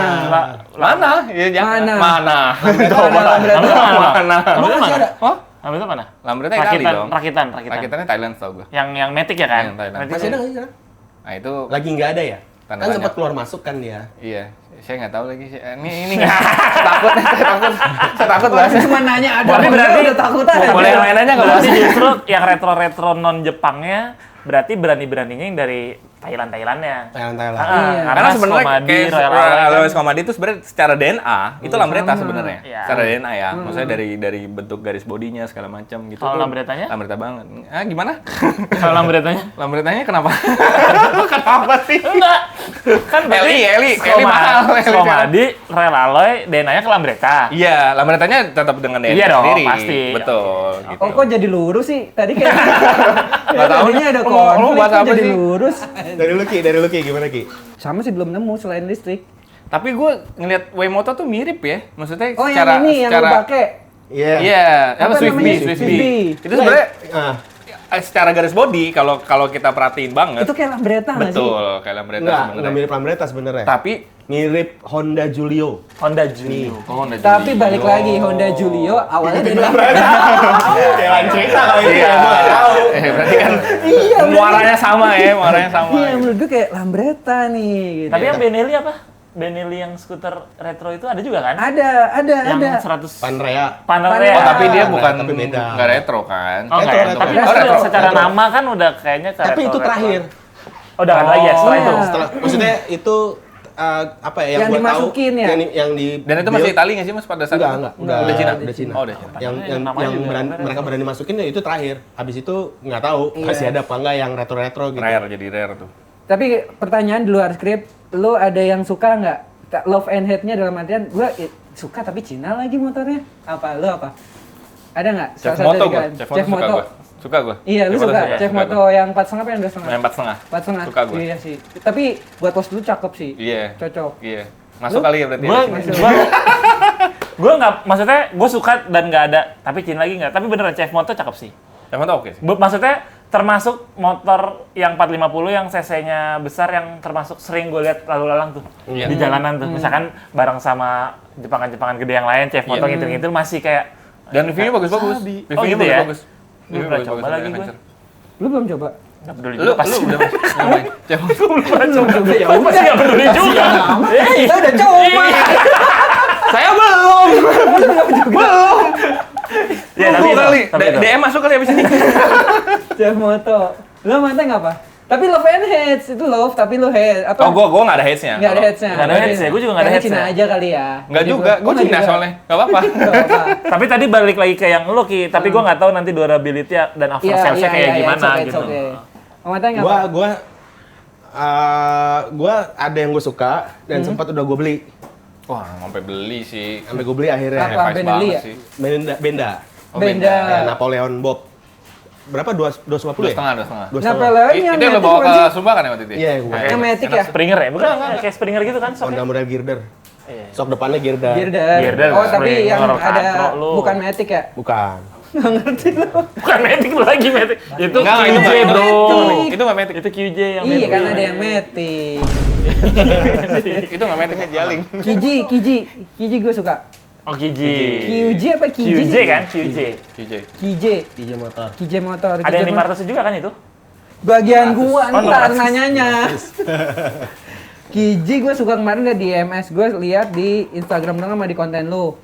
Mana? Ya, Mana? Mana? Lambretta. Mana? Lambretta mana? Oh? Lambretta mana? Lambretta Itali dong. Rakitan. Rakitannya Thailand tau gue. Yang Matic ya kan? Yang Thailand. Matic Masih ya? ada nggak sih sekarang? Nah itu Lagi nggak ada ya? Tanda Kan tanya. sempat keluar masuk kan dia. iya. Saya nggak tahu lagi. Ini nggak. Saya takut bahasnya. Cuma nanya ada. Tapi berarti udah takutan. Boleh yang lain aja nggak berarti boleh. justru yang retro non Jepangnya berarti berani-beraninya yang dari Thailandnya. Thailand. Iya. Karena sebenarnya Skomadi, kayak Royal Royal Alloy Alloy Skomadi itu sebenarnya secara DNA itu Lambretta sama. sebenarnya. Iya. Secara DNA ya. Maksudnya dari bentuk garis bodinya segala macam gitu. Kalau tuh Lambretta-nya? Lambretta banget. Ah gimana? Kalau Lambretta-nya? Lambretta-nya kenapa? Kenapa sih? Enggak. Kan berarti Eli mahal. Skomadi, Royal Alloy, DNA-nya ke Lambretta. Iya, Lambretta-nya tetap dengan DNA Iya dong, sendiri. pasti. Betul. Gitu. Oh, kok jadi lurus sih? Tadi kayak Nggak tahu tadinya ada lu konflik, bahas kok apa jadi sih? lurus. Dari lu Ki, gimana Ki? Sama sih belum nemu selain listrik. Tapi gue ngeliat Waymoto tuh mirip ya. Maksudnya Oh, secara yang ini yang lu pakai. Iya. Iya, apa Apa Swift namanya? Bee, Swift Swift Bee. Bee. Itu sebenarnya Ah, secara garis body kalau kita perhatiin banget. Itu kayak Lambretta nggak sih? Betul, kayak Lambretta enggak sebenarnya. mirip Lambretta sebenarnya. Tapi Mirip Honda Giulio. Honda Junior. Tapi balik lagi Honda Giulio awalnya dari Kayak lain cerita kali ini. Iya. Gua nggak tahu. Berarti kan Iya, muaranya sama ya, muaranya sama. Iya, menurut gue kayak Lambretta nih gitu. Tapi yang Benelli apa? Benelli yang skuter retro itu ada juga kan? Ada. Yang 100 Panrea. Panel Oh, tapi dia Enggak, bukan tapi beda. nggak retro kan? Oh, enggak ya? Retro. Tapi Oh, maksudnya retro. secara Retro. nama kan udah kayaknya ke Tapi itu retro-retro. terakhir. Oh, udah ada lagi ya setelah iya. itu? Setelah maksudnya itu apa ya Yang gua dimasukin tahu, ya? yang di Dan itu masih Itali nggak sih Mas pada saat Enggak. itu? Udah Cina. Udah Cina. Oh, udah Cina. Yang Namanya juga berani, retro. mereka berani masukin ya itu terakhir. Habis itu nggak tahu Iya. masih ada apa enggak yang retro-retro gitu. Rare jadi rare tuh. Tapi pertanyaan di luar skrip, lu ada yang suka nggak? Love and hate-nya dalam artian, gue suka tapi Cina lagi motornya. Apa? Lu apa? Ada nggak? Chef Salah satu Moto dari gua. kalian? Chef Moto suka gua. Suka gua. Iya, lu Chef Moto suka. Chef Moto yang 4,5 apa yang 2,5? Yang 4,5. 4,5. Suka gua. Iya sih. Tapi buat pos dulu cakep sih. Iya. Cocok. Iya. Masuk Lu? kali ya berarti. Gue ya. nggak, maksudnya gue suka dan nggak ada, tapi Cina lagi nggak. Tapi beneran Chef Moto cakep sih. Chef Moto oke sih. Maksudnya termasuk motor yang 450 yang cc-nya besar yang termasuk sering gue lihat lalu lalang tuh Iya. di jalanan tuh. Misalkan bareng sama Jepangan-Jepangan gede yang lain, Chef Moto Iya. ngitung-ngitung masih kayak Dan reviewnya bagus-bagus. Sabi. Reviewnya Oh, gitu ya? bagus. Belum pernah coba lagi gue. Lu belum coba? Nggak peduli Lu juga pas. lu udah ngapain? Chef Moto. Belum coba ya Pas pasti nggak peduli juga. Kita udah coba. Saya belum. Belum. Ya, Tunggu kali. tapi itu. DM masuk kali abis ini. Chef Moto. Lu mantan apa? Tapi love and hate, itu love tapi lu hate. Apa? Oh, gua nggak ada hate-nya. Nggak ada hate-nya. Nggak ada hate-nya, gua juga nggak ada Kayaknya hate-nya. Cina aja kali ya. Nggak Jadi juga, gua nggak Cina juga. soalnya. Nggak apa-apa. Nggak apa-apa. Tapi tadi balik lagi ke yang lu Ki, tapi gue nggak tahu nanti durability dan after sales-nya kayak gimana it's gitu. okay. Oh, mantan apa? Gua ada yang gue suka dan sempat udah gue beli. Wah, sampai beli sih. Sampai gue beli akhirnya. Apa? Advice Benelli banget ya? sih. Benda. Oh, Benda. Ya, Napoleon Bob. Berapa? 250 ya? 2,5. 2,5. Napoleon yang Itu yang lo Matic bawa bukan ke sih? Sumba kan ya waktu itu? Iya, gua. Yang Matic ya? Springer ya? Bukan, kayak Springer gitu kan Honda soknya? model girder. Iya. Sok depannya girder. Girder. Oh, tapi Springer, yang ada Katro lu. bukan Matic ya? Bukan. Nggak ngerti lu. Bukan Matic lu lagi Matic. Itu Enggak, itu QJ nggak bro. Matic. Itu nggak metik. Itu QJ yang Iya, Matic. kan ada yang Matic. Itu nggak metiknya jaling. Kiji gue suka. Oh QJ. QJ apa Kiji? QJ kan? QJ. QJ. DJ motor. KJ motor. Ada yang 500 juga kan itu? Bagian gua Oh, ntar 500. nanyanya. Kiji gue suka kemarin liat di MS, gue lihat di Instagram dong sama di konten lu.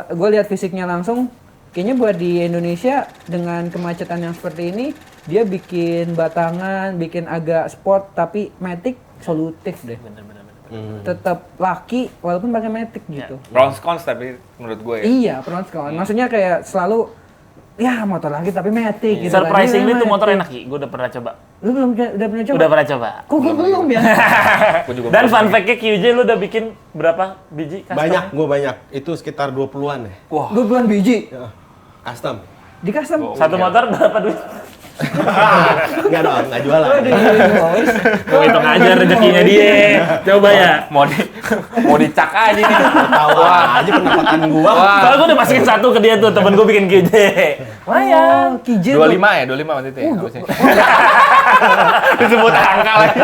Gue lihat fisiknya langsung, kayaknya buat di Indonesia dengan kemacetan yang seperti ini, dia bikin batangan, bikin agak sport tapi matic solutif deh. Tetap laki walaupun pakai matic gitu. Pros cons tapi menurut gue ya. Iya, pros con. Maksudnya kayak selalu ya motor lagi tapi matic gitu kan. Surprisingly Iya, tuh motor matic. enak, Ki. Gue udah pernah coba. Lu udah pernah coba? Udah pernah coba. Kok gue belum ya? Gua juga Dan belum. fun fact-nya QJ lu udah bikin berapa biji custom? Banyak, gue banyak. Itu sekitar 20-an deh. Wah, 20-an biji. Custom. Di custom. Satu motor berapa duit? Enggak dong, enggak jualan. Gue hitung aja rezekinya dia. Coba ya. mau dicak aja nih. Tahu aja pendapatan gua. Soalnya gue udah masukin satu ke dia tuh, temen gue bikin QJ. Wah ya. Oh, Kijin. 25 ya, 25 waktu itu ya. Apa sih? Disebut angka lagi.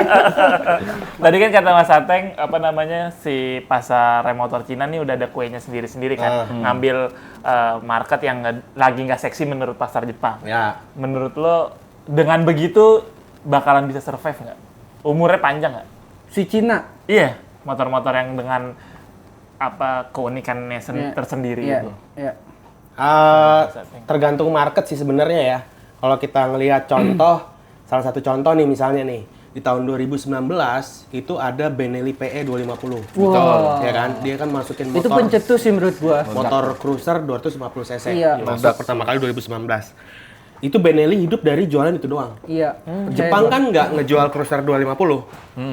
Tadi kan kata Mas Ateng, apa namanya, si pasar remotor Cina nih udah ada kuenya sendiri-sendiri kan. Ngambil market yang lagi nggak seksi menurut pasar Jepang. Ya, Menurut lo, dengan begitu bakalan bisa survive nggak? Umurnya panjang nggak? Si Cina. Iya, motor-motor yang dengan apa keunikannya tersendiri Iya, gitu. iya. tergantung market sih sebenarnya ya. Kalau kita ngelihat contoh, salah satu contoh nih misalnya nih, di tahun 2019 itu ada Benelli PE 250. Wow. Ya kan? Dia kan masukin Itu motor pencetus sih menurut gua. motor cruiser 250 cc. Iya. Masuk pertama kali 2019. Itu Benelli hidup dari jualan itu doang. Iya. Jepang kan nggak ngejual cruiser 250.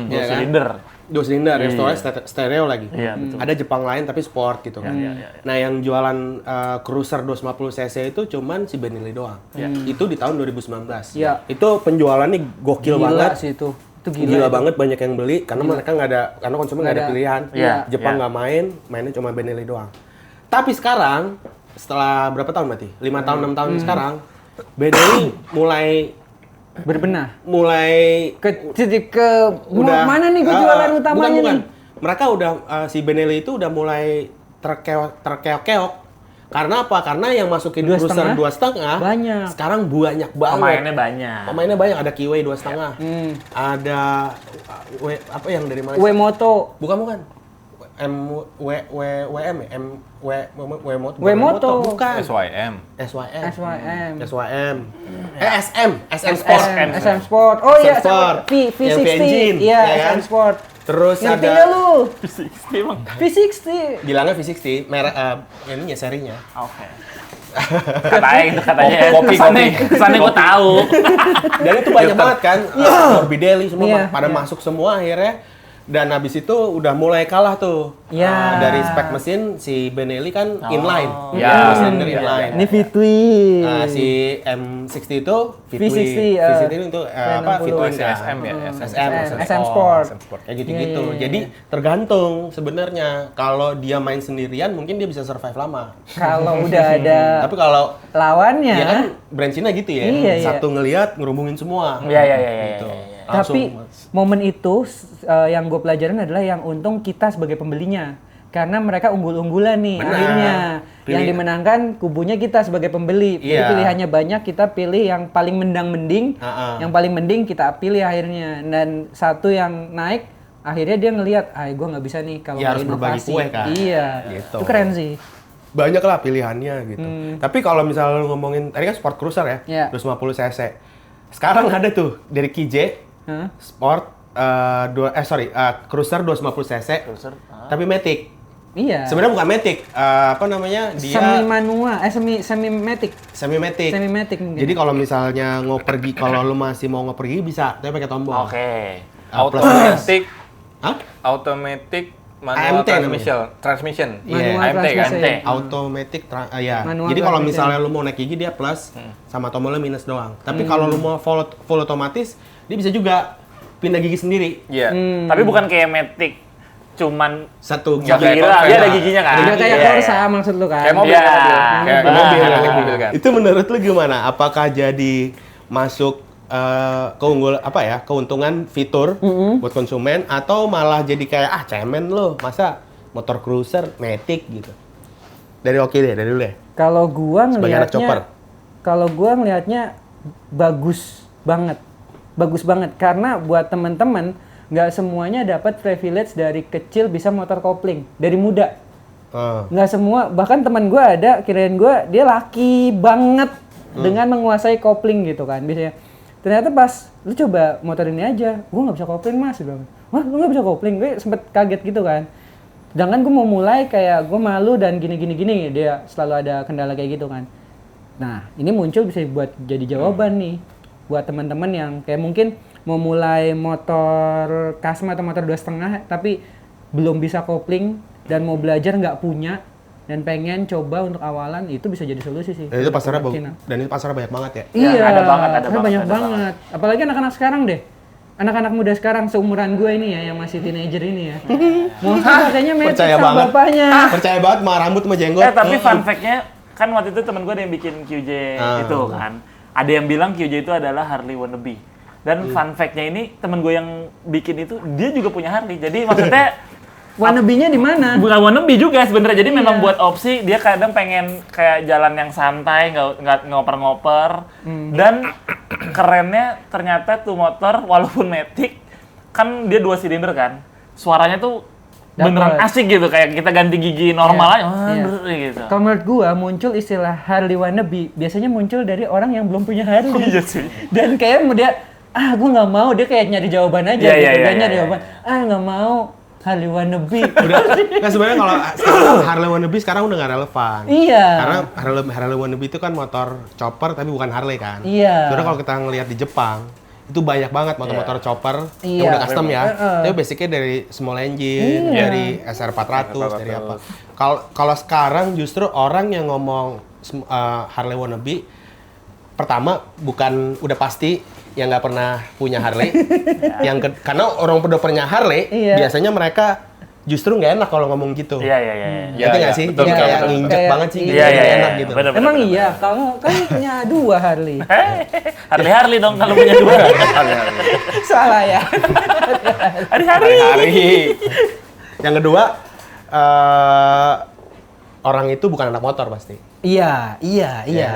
Dua silinder. Dua silinder, restoran stereo lagi. Iya, betul. Ada Jepang lain tapi sport gitu kan. Nah, yang jualan cruiser 250 cc itu cuman si Benelli doang. Itu di tahun 2019. Iya. Itu penjualannya gokil Gila banget. sih itu. Itu Gila, gila. banget, banyak yang beli karena mereka nggak ada, karena konsumen nggak ada Nggak ada. pilihan. Iya, Jepang iya. nggak mainnya cuma Benelli doang. Tapi sekarang setelah berapa tahun berarti? 5 tahun, 6 tahun sekarang, Benelli mulai udah mana nih jualan utamanya bukan. nih? Mereka udah si Benelli itu udah mulai terkeok-keok. Karena apa? Karena yang masukin cruiser 2,5 Banyak. sekarang banyak banget. Pemainnya banyak. Pemainnya banyak, ada Kiway 2,5. Ada apa yang dari mana? Wemoto. Bukan. WM ya? Wemoto. Wemoto. Bukan. SYM. SYM. SYM. SM Sport. SM Sport. Oh SM iya, Sport. V60. Yang V-engine, Iya, ya kan? SM Sport. Terus Ngerti ada nggak lu? Emang. V60. bilangnya V60, merek ininya serinya. Oke. Katanya Kopi. kesannya gue tahu. Dan itu banyak banget kan, Morbidelli semua Iya, pada iya. masuk semua akhirnya. Dan habis itu udah mulai kalah tuh. Iya. Dari spek mesin si Benelli kan inline. Ya. Dua silinder inline. Ini V-twin. Nah, si M60 itu V60, V60 itu apa? V60. V-twin kan? SM ya. SM Sport. Kayak gitu-gitu. Jadi tergantung sebenarnya. Kalau dia main sendirian mungkin dia bisa survive lama. Kalau udah ada Tapi kalau lawannya, ya kan brand Cina gitu ya. Iya, iya. Satu ngelihat ngerumunin semua. Iya. Gitu. tapi momen itu yang gue pelajarin adalah yang untung kita sebagai pembelinya. Karena mereka unggul-unggulan nih Benar. akhirnya. Yang Pilih. dimenangkan kubunya kita sebagai pembeli. Jadi Iya. pilihannya banyak, kita pilih yang paling mending. Yang paling mending kita pilih akhirnya. Dan satu yang naik, akhirnya dia ngelihat, gue nggak bisa nih kalau Ya, harus nggak berbagi inovasi." kue kan. Iya, Gitu. itu keren sih. Banyak lah pilihannya gitu. Tapi kalau misalnya lu ngomongin tadi kan sport cruiser ya, Iya. 250 cc. Sekarang ada tuh dari KJ Hah? Sport cruiser 250 cc. Tapi matic. Iya. Sebenarnya bukan matic, apa namanya? Dia Semi manual, semi matic. semi matic. Semi matic mungkin. Jadi kalau misalnya mau pergi, kalau lu masih mau pergi bisa, tapi pakai tombol. Oke. Automatic. Hah? Automatic manual AMT transmission. Iya. Manual AMT kan? transmission. Automatic ya. Manual Jadi kalau transmission. misalnya lu mau naik gigi dia plus sama tombolnya minus doang. Tapi kalau lu mau full otomatis, dia bisa juga pindah gigi sendiri. Iya. Tapi bukan kayak Matic, cuman Satu Nggak gigi. kayak kira dia Corvette ada lah. giginya kan? Udah kayak Iya, Corsa iya. maksud lu kan? Kayak mobil, Iya. kayak mobil. Kayak Mobil. kayak mobil kan. Itu menurut lu gimana? Apakah jadi masuk keuntungan fitur buat konsumen atau malah jadi kayak cemen lo, masa motor cruiser matic gitu? Dari Oki deh, dari dulu deh. Kalau gua Sebagai anak chopper. ngelihatnya bagus banget. Bagus banget karena buat teman-teman nggak semuanya dapat privilege dari kecil bisa motor kopling dari muda. Nggak semua, bahkan teman gua ada, kirain gua dia laki banget dengan menguasai kopling gitu kan biasanya. Ternyata pas lu coba motor ini aja, gua nggak bisa kopling mas, dia bilang. Wah lu nggak bisa kopling, gue sempet kaget gitu kan. Sedangkan gue mau mulai kayak gue malu dan gini, dia selalu ada kendala kayak gitu kan. Nah, ini muncul bisa buat jadi jawaban nih buat teman-teman yang kayak mungkin mau mulai motor Custom atau motor 2,5 tapi belum bisa kopling dan mau belajar nggak punya dan pengen coba untuk awalan, itu bisa jadi solusi sih. Dan itu pasarnya Cina. dan itu pasarnya banyak banget ya. Iya, ada banget, karena banyak ada banget. Apalagi anak-anak sekarang deh. Anak-anak muda sekarang seumuran gue ini ya, yang masih teenager ini ya. Mostly pakainya Matic Percaya sama banget. bapaknya. Percaya banget sama rambut sama jenggot. Tapi fun fact-nya, kan waktu itu temen gue ada yang bikin QJ itu kan. Ada yang bilang QJ itu adalah Harley wannabe. Dan fun fact-nya ini, temen gue yang bikin itu, dia juga punya Harley. Jadi maksudnya, Wannabe-nya di mana? bukan wannabe juga sebenarnya. Jadi Iya. memang buat opsi, dia kadang pengen kayak jalan yang santai, nggak ngoper-ngoper. Dan kerennya ternyata tuh motor, walaupun Matic, kan dia 2 silinder kan. Suaranya tuh beneran Dapet. asik gitu, kayak kita ganti gigi normal aja, Iya. gitu. Kalau menurut gua muncul istilah Harley wannabe biasanya muncul dari orang yang belum punya Harley. Iya sih. Dan kayak dia gua nggak mau, dia kayak nyari jawaban aja Iya, gitu. iya, Dia iya, nyari iya. jawaban. Nggak mau Harley wannabe. Udah, nah sebenarnya kalau sekarang Harley wannabe sekarang udah nggak relevan. Iya. Karena Harley wannabe itu kan motor chopper tapi bukan Harley kan. Iya. Sebenarnya kalau kita ngelihat di Jepang itu banyak banget motor-motor chopper Iya. yang udah custom ya. Heeh. Tapi basicnya dari small engine, dari SR400, dari apa. Kalau sekarang justru orang yang ngomong Harley wannabe pertama bukan udah pasti yang nggak pernah punya Harley. Karena orang udah punya Harley, Iya. biasanya mereka justru nggak enak kalau ngomong gitu. Iya, iya, iya. Ngerti nggak sih? betul, Jadi betul, kayak betul. nginjek Kayak- banget sih, gitu. Iya, iya, Nggak iya. enak gitu. Bener, Emang bener, iya, kamu kan punya 2 Harley. Harley dong kalau punya 2. Salah ya. Hari-hari. Hari. Yang kedua, orang itu bukan anak motor pasti. Iya.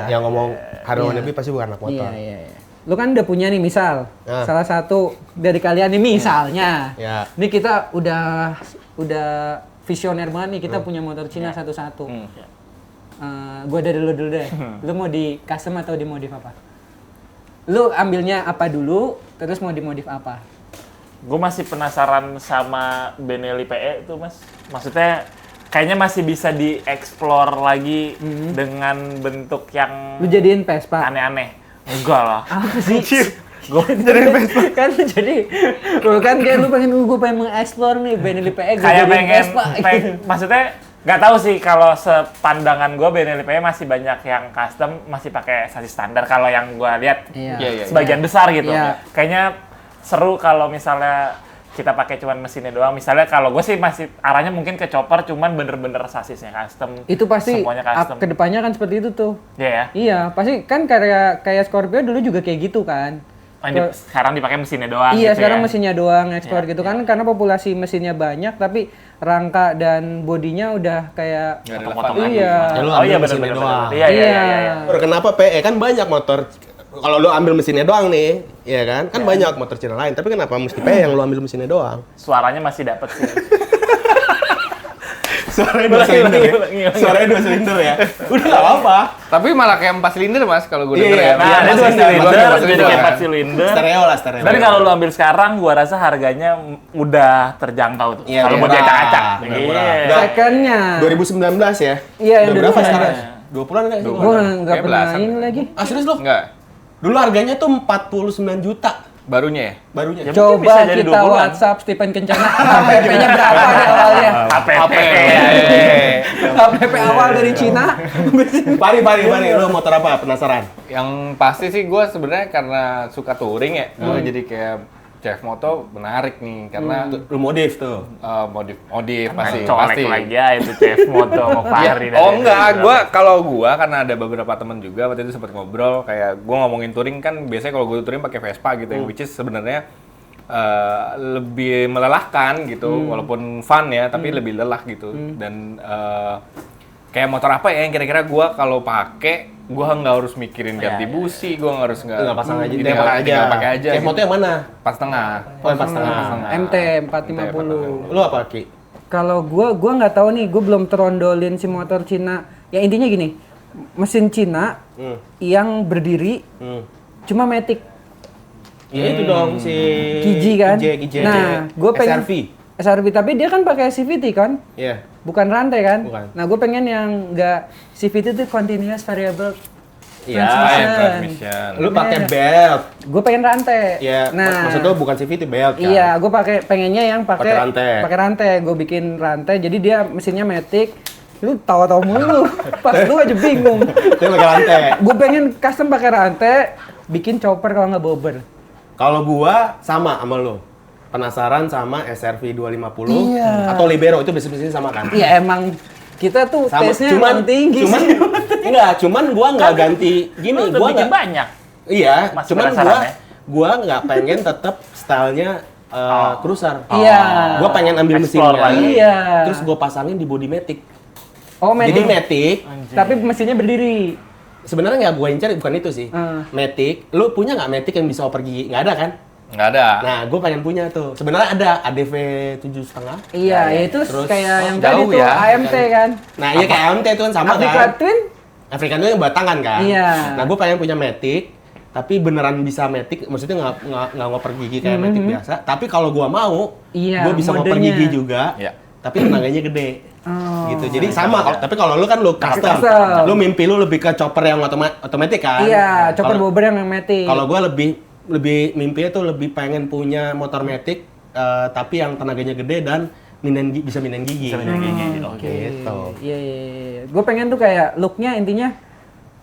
Yang ngomong Harley wannabe pasti bukan anak motor. Iya. Lu kan udah punya nih misal, Nah. salah satu dari kalian nih misalnya. Ya. Ini kita udah visioner banget nih, kita punya motor Cina satu-satu. Gua dari lu dulu deh. Lu mau di custom atau dimodif apa? Lu ambilnya apa dulu, terus mau dimodif apa? Gue masih penasaran sama Benelli PE itu, Mas. Maksudnya kayaknya masih bisa dieksplor lagi dengan bentuk yang Lu jadiin Vespa? aneh-aneh. Enggak lah. Apa sih? Gue jadiin Vespa. Kan jadi, kan kayak lu gue pengen mengeksplor nih Benelli PE, gue Kayak jadiin pengen, Vespa. maksudnya nggak tahu sih kalau sepandangan gue Benelli PE masih banyak yang custom masih pakai sasis standar kalau yang gue lihat Iya. Iya. sebagian besar gitu. Iya. Kayaknya seru kalau misalnya kita pakai cuman mesinnya doang. Misalnya kalau gue sih masih arahnya mungkin ke chopper cuman bener-bener sasisnya custom. Itu pasti semuanya custom. kedepannya kan seperti itu tuh. Iya ya. Iya, pasti kan kayak Scorpio dulu juga kayak gitu kan. Sekarang dipakai mesinnya doang Iya, gitu sekarang ya. mesinnya doang ekspor Iya, gitu kan karena populasi mesinnya banyak tapi rangka dan bodinya udah kayak Nggak Potong-potong relevan Iya. Ya, lu Oh ambil iya mesinnya benar-benar. doang. Iya iya iya. iya. Kenapa PE kan banyak motor. Kalau lu ambil mesinnya doang nih, ya kan? Kan banyak motor Cina lain. Tapi kenapa mesti PE yang lu ambil mesinnya doang? Suaranya masih dapet sih. Suaranya 2 silinder ya. Suaranya 2 silinder ya. Udah nggak apa-apa. Tapi malah kayak 4 silinder Mas kalau gue Iya, denger ya. Nah, Iya, ada masih 2 ada, silinder, masih ada jadi silinder. kayak 4 silinder. Stereo lah, stereo. Dan kalau lu ambil sekarang, gua rasa harganya udah terjangkau tuh. Iya, Kalau mau murah. diacak-acak. Udah murah. Iya. Udah. secondnya. 2019 ya? Iya, yang Udah berapa 2019. sekarang? 20-an nggak sih? Gue nggak Kayak pernah belasan. ini lagi. Ah serius lu? Enggak. Dulu harganya tuh 49 juta Barunya ya? barunya. Ya, mungkin bisa Coba jadi kita 20-an. WhatsApp Stephen Kencana. HPP-nya berapa deh awalnya? HPP. HPP awal dari Cina. Pari, lu motor apa? Penasaran? Yang pasti sih gue sebenarnya karena suka touring ya, gue jadi kayak CF Moto menarik nih karena Lu modif tuh. modif pasti Colek pasti. lagi ya itu CF Moto mau Fahri. Oh enggak, gua karena ada beberapa temen juga waktu itu sempat ngobrol kayak gua ngomongin touring kan biasanya kalau gua touring pakai Vespa gitu ya, which is sebenarnya lebih melelahkan gitu, walaupun fun ya, tapi lebih lelah gitu. Dan kayak motor apa ya yang kira-kira gua kalau pakai gua nggak harus mikirin ganti busi, gua nggak harus Tinggal pasang aja, tinggal tinggal pakai aja. pakai aja. Kayak motor yang mana? Pas tengah. Oh, yang pas tengah. MT 450. Lu apa, Ki? Kalau gua nggak tahu nih, gua belum terondolin si motor Cina. Ya intinya gini, mesin Cina yang berdiri cuma Matic. Ya itu dong si Kiji kan? Kiji. Nah, gue pengen SRV, tapi dia kan pakai CVT kan? Iya. Bukan rantai kan? Bukan. Nah, gue pengen yang nggak CVT itu continuous variable Iya. Transmission. Lu pakai belt. Gue pengen rantai. Ya, maksud lu bukan CV itu belt kan? Iya, gue pengennya yang Pakai rantai. Pakai rantai, gue bikin rantai. Jadi dia mesinnya matic. Lu tahu mulu. Pas lu aja bingung. Itu pakai rantai. Gue pengen custom pakai rantai, bikin chopper kalau nggak bobber. Kalau gua sama lu. Penasaran sama SRV 250 Iya. atau Libero itu bisnis sama kan? Iya emang kita tuh Sama, tesnya emang tinggi cuman sih. cuman gua nggak ganti gini, Lu udah gua bikin nggak banyak. iya, Masih cuman penasaran ya? gua nggak pengen tetap stylenya cruiser. Iya. Gua pengen ambil Explore mesinnya, lagi. Iya. terus gua pasangin di body matic. Oh, Jadi matic. matic Tapi mesinnya berdiri. sebenarnya nggak gua incar bukan itu sih. Matic, lu punya nggak matic yang bisa oper gigi? Nggak ada kan? Nggak ada. Nah, gue pengen punya tuh. Sebenarnya ada ADV 7,5. Iya, ya itu Terus, kayak yang jauh tadi tuh ya. AMT kan. Nah, iya kayak AMT itu kan sama Africa kan. Twin? African itu yang batangan kan. Iya. Nah, gue pengen punya Matic, tapi beneran bisa Matic, maksudnya nggak ngoper gigi kayak Matic biasa. Tapi kalau gue mau, Iya, gue bisa ngoper modenya. gigi juga. Iya. Tapi tenaganya gede. Oh. Gitu. Jadi sama. Tapi kalau lu kan lu custom. Custom. Lu mimpi lu lebih ke chopper yang otomatis kan. Iya, chopper Kalau- bobber yang matic. Kalau gue lebih mimpinya tuh lebih pengen punya motor matic tapi yang tenaganya gede dan bisa minen gigi. Bisa minen gigi. Oke. Gitu. Iya, iya. Gue pengen tuh kayak looknya intinya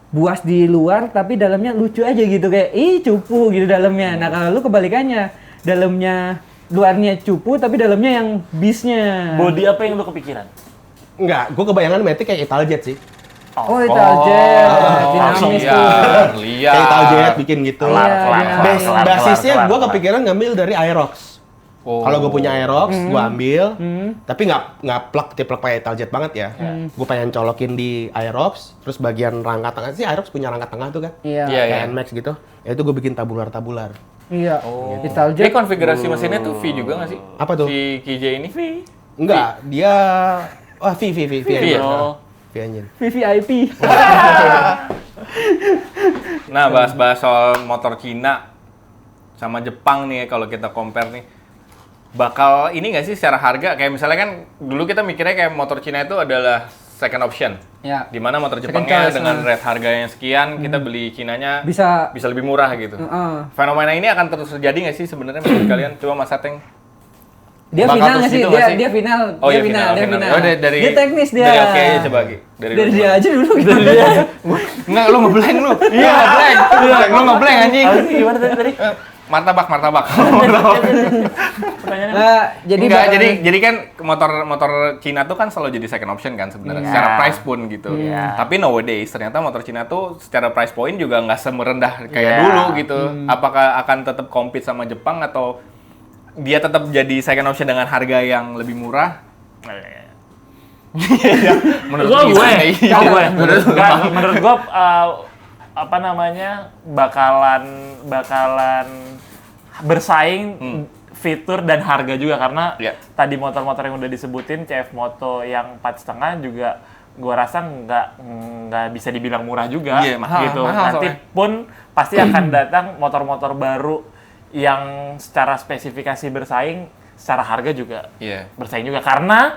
buas di luar tapi dalamnya lucu aja gitu kayak cupu gitu dalamnya. Nah kalau lu kebalikannya, dalamnya luarnya cupu tapi dalamnya yang beastnya. Body apa yang lu kepikiran? Enggak, gue kebayangan matic kayak Italjet sih. Oh, Italjet, dinamis tuh. Liar. Kayak Italjet bikin gitu. Kelar, Iya, kelar, iya. kelar, kelar, Basisnya kelar, gue kelar. kepikiran ngambil dari Aerox. Oh. Kalau gue punya Aerox, gue ambil. Tapi nggak plug kayak Italjet banget ya. Gue pengen colokin di Aerox, terus bagian rangka tengah sih Aerox punya rangka tengah tuh kan. Iya. Iya, Kayak iya. NMAX gitu. Ya itu gue bikin tabular-tabular. Iya. Jadi Italjet. konfigurasi mesinnya tuh V juga nggak sih? Apa tuh? Si KJ ini V. Enggak, dia V engine. ya? Oh. V engine. VVIP. Nah, bahas-bahas soal motor Cina sama Jepang nih kalau kita compare nih. Bakal ini nggak sih secara harga? Kayak misalnya kan dulu kita mikirnya kayak motor Cina itu adalah second option. Ya. Di mana motor Second Jepangnya choice, dengan rate harganya sekian, kita beli Cinanya Bisa. lebih murah gitu. Fenomena ini akan terus terjadi nggak sih sebenarnya menurut kalian? Coba Mas Ateng. Dia Bakal final terus nggak sih? gitu Dia nggak sih? dia final. Oh Dia iya final. Dia final. Oh, dari Dia teknis dia. Dari oke aja coba Gi. Dari dia aja dulu. Dari dia. Enggak, lu ngeblank lu. Iya, ngeblank. Lu ngeblank anjing. Apa sih gimana tadi? Martabak. Pertanyaannya? Jadi Enggak, bakalan- jadi kan motor Cina tuh kan selalu jadi second option kan sebenarnya Iya. secara price pun gitu. Iya. Tapi nowadays ternyata motor Cina tuh secara price point juga nggak semerendah kayak Iya. dulu gitu. Apakah akan tetap compete sama Jepang atau dia tetap jadi second option dengan harga yang lebih murah? Menurut Gua lu gue, gimana? Iya. menurut gue apa namanya bakalan bersaing fitur dan harga juga karena Iya. tadi motor-motor yang udah disebutin CF Moto yang 4,5 juga gua rasa nggak bisa dibilang murah juga Iya, mahal, gitu. mahal Nanti soalnya. pun pasti akan datang motor-motor baru yang secara spesifikasi bersaing, secara harga juga Iya. bersaing juga karena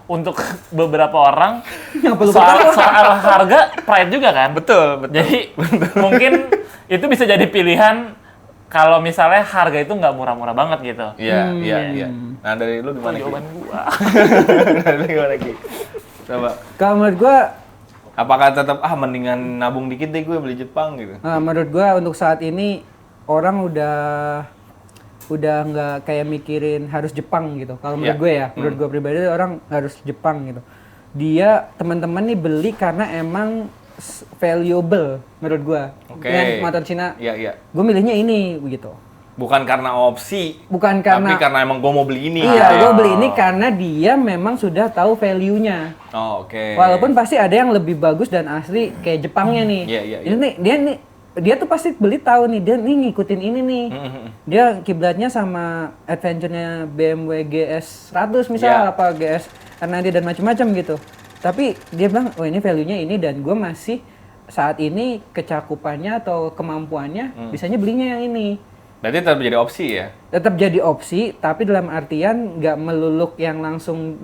untuk beberapa orang Yang perlu soal harga pride juga kan. Betul. Jadi mungkin itu bisa jadi pilihan kalau misalnya harga itu nggak murah-murah banget gitu. Iya. Nah, dari lu gimana? Ki? Jawaban gua. Dari lu gimana Ki? Coba. Kalau menurut gua, Apakah tetap mendingan nabung dikit deh gue beli Jepang gitu? menurut gua untuk saat ini orang udah nggak kayak mikirin harus Jepang gitu. Kalau menurut Iya. gue ya, menurut gue pribadi orang harus Jepang gitu. Dia teman-teman nih beli karena emang valuable menurut gua. Oke. Dengan motor Cina. Iya. Gue milihnya ini begitu. Bukan karena opsi, Bukan tapi karena karena emang gue mau beli ini. iya, gitu ya. gue beli ini karena dia memang sudah tahu value-nya. Oh, oke. Walaupun pasti ada yang lebih bagus dan asli kayak Jepangnya nih. Iya. Ini nih, dia tuh pasti beli tahu nih, dia nih ngikutin ini nih. Dia kiblatnya sama adventure-nya BMW GS 100 misal Iya. apa GS R90 dan macam-macam gitu. Tapi dia bilang, "Oh, ini value-nya ini dan gue masih saat ini kecakupannya atau kemampuannya bisanya belinya yang ini." Berarti tetap jadi opsi ya? Tetap jadi opsi, tapi dalam artian nggak meluluk yang langsung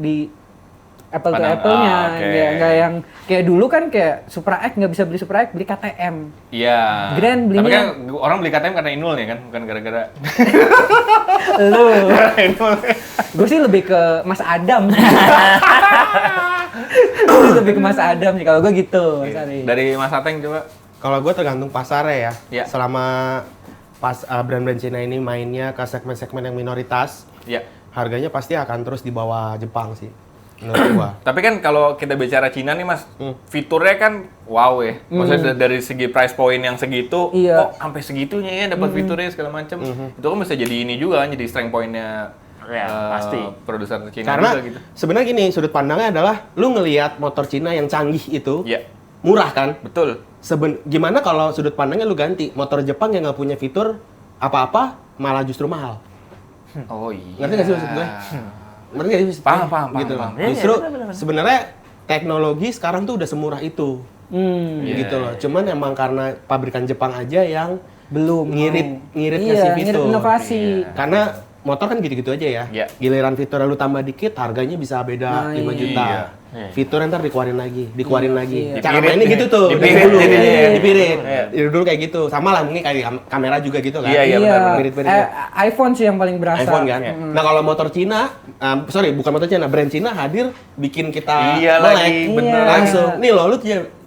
apple to Padahal- apple-nya, oke. nggak yang kayak dulu kan kayak Supra X nggak bisa beli Supra X, beli KTM. Iya. Grand Tapi belinya- kan orang beli KTM karena Inul ya kan, bukan gara-gara Lu, Inul. gue sih lebih ke Mas Adam. Gue sih lebih ke Mas Adam sih kalau gue gitu. Mas Ari. Dari Mas Ateng coba. Kalau gue tergantung pasarnya ya. Iya. Selama brand-brand Cina ini mainnya ke segmen-segmen yang minoritas, Ya. harganya pasti akan terus di bawah Jepang sih. Menurut gua. Tapi kan kalau kita bicara Cina nih Mas, fiturnya kan wow ya. Maksudnya dari segi price point yang segitu, Iya. kok sampai segitunya ya dapat fiturnya segala macam. Itu kan bisa jadi ini juga kan, jadi strength point-nya Ya, pasti. produser Cina Karena juga gitu. sebenarnya gini, sudut pandangnya adalah lu ngelihat motor Cina yang canggih itu Iya, murah kan? betul. Gimana kalau sudut pandangnya lu ganti motor Jepang yang nggak punya fitur apa-apa malah justru mahal. Oh iya. Ngerti nggak sih maksud gue? Ngerti nggak sih maksud gue? Paham, gitu paham. loh. Iya, Justru iya, benar-benar. sebenarnya teknologi sekarang tuh udah semurah itu. Iya, Gitu loh. Cuman emang karena pabrikan Jepang aja yang Belum ngirit iya, ngasih ngirit fitur. inovasi. Karena motor kan gitu-gitu aja ya. Iya. Giliran fitur lu tambah dikit, harganya bisa beda Nah, 5 juta. iya. Iya. Fitur ntar dikeluarin lagi. Iya. Cara Dipirit mainnya nih. gitu tuh. Dipirit dari dulu. jadinya. Dipirit. Iya. Dari dulu kayak gitu. Sama lah mungkin kayak kamera juga gitu kan. Iya, iya, benar-benar. Mirip-mirip. iPhone sih yang paling berasa. iPhone kan. Nah kalau motor Cina, bukan motor Cina, brand Cina hadir bikin kita Iya melek. lagi, bener. Langsung. Nih lo, lu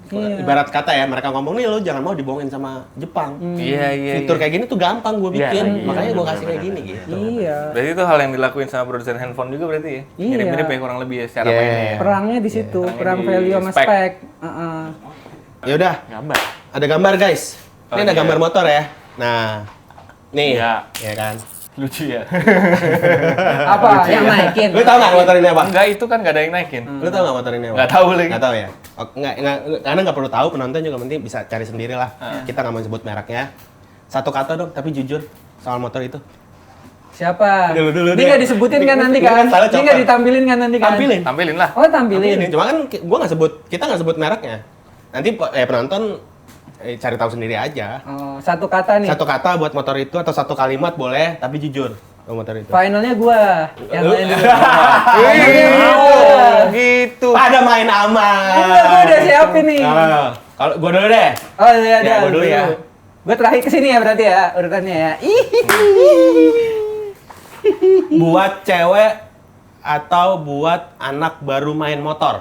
ibarat kata ya, mereka ngomong nih lo jangan mau dibohongin sama Jepang. Iya, iya. Fitur kayak gini tuh gampang gue Iya, bikin, iya, makanya gue benar, kasih kayak gini benar, gitu. Iya. Berarti itu hal yang dilakuin sama produsen handphone juga berarti ya? Iya. Mirip-mirip ya kurang lebih ya secara Iya. mainnya ya? Perangnya di situ, Perangnya perang di value sama spek. spek. Heeh. Ya udah, Gambar. ada gambar guys. Ini Oh, ada iya. gambar motor ya. Nah, nih, Iya. ya kan. Lucu ya? Apa yang naikin? Lu tau nggak motor ini apa? Enggak, itu kan nggak ada yang naikin. Lu tau nggak motor ini apa? Nggak tahu lagi. Nggak tahu ya? Oh, karena nggak perlu tahu, penonton juga penting bisa cari sendiri lah. Kita nggak mau sebut mereknya. Satu kata dong, tapi jujur soal motor itu. Siapa? Dulu Ini deh. nggak disebutin kan nanti Ini kan? kan salah Ini nggak chopper. ditampilin kan nanti kan? Tampilin. Tampilin lah. Oh tampilin. Cuma kan gua nggak sebut, kita nggak sebut mereknya. Nanti penonton cari tahu sendiri aja. Oh, satu kata nih. Satu kata buat motor itu atau satu kalimat boleh, tapi jujur buat motor itu. Finalnya gua. Yang Lu- lain dulu. Gitu. Pada main aman. Enggak, gua udah siapin nih. Kalau gua dulu deh. Oh iya, Ya, gua dulu ya. Gua terakhir kesini ya berarti ya urutannya ya. Buat cewek atau buat anak baru main motor.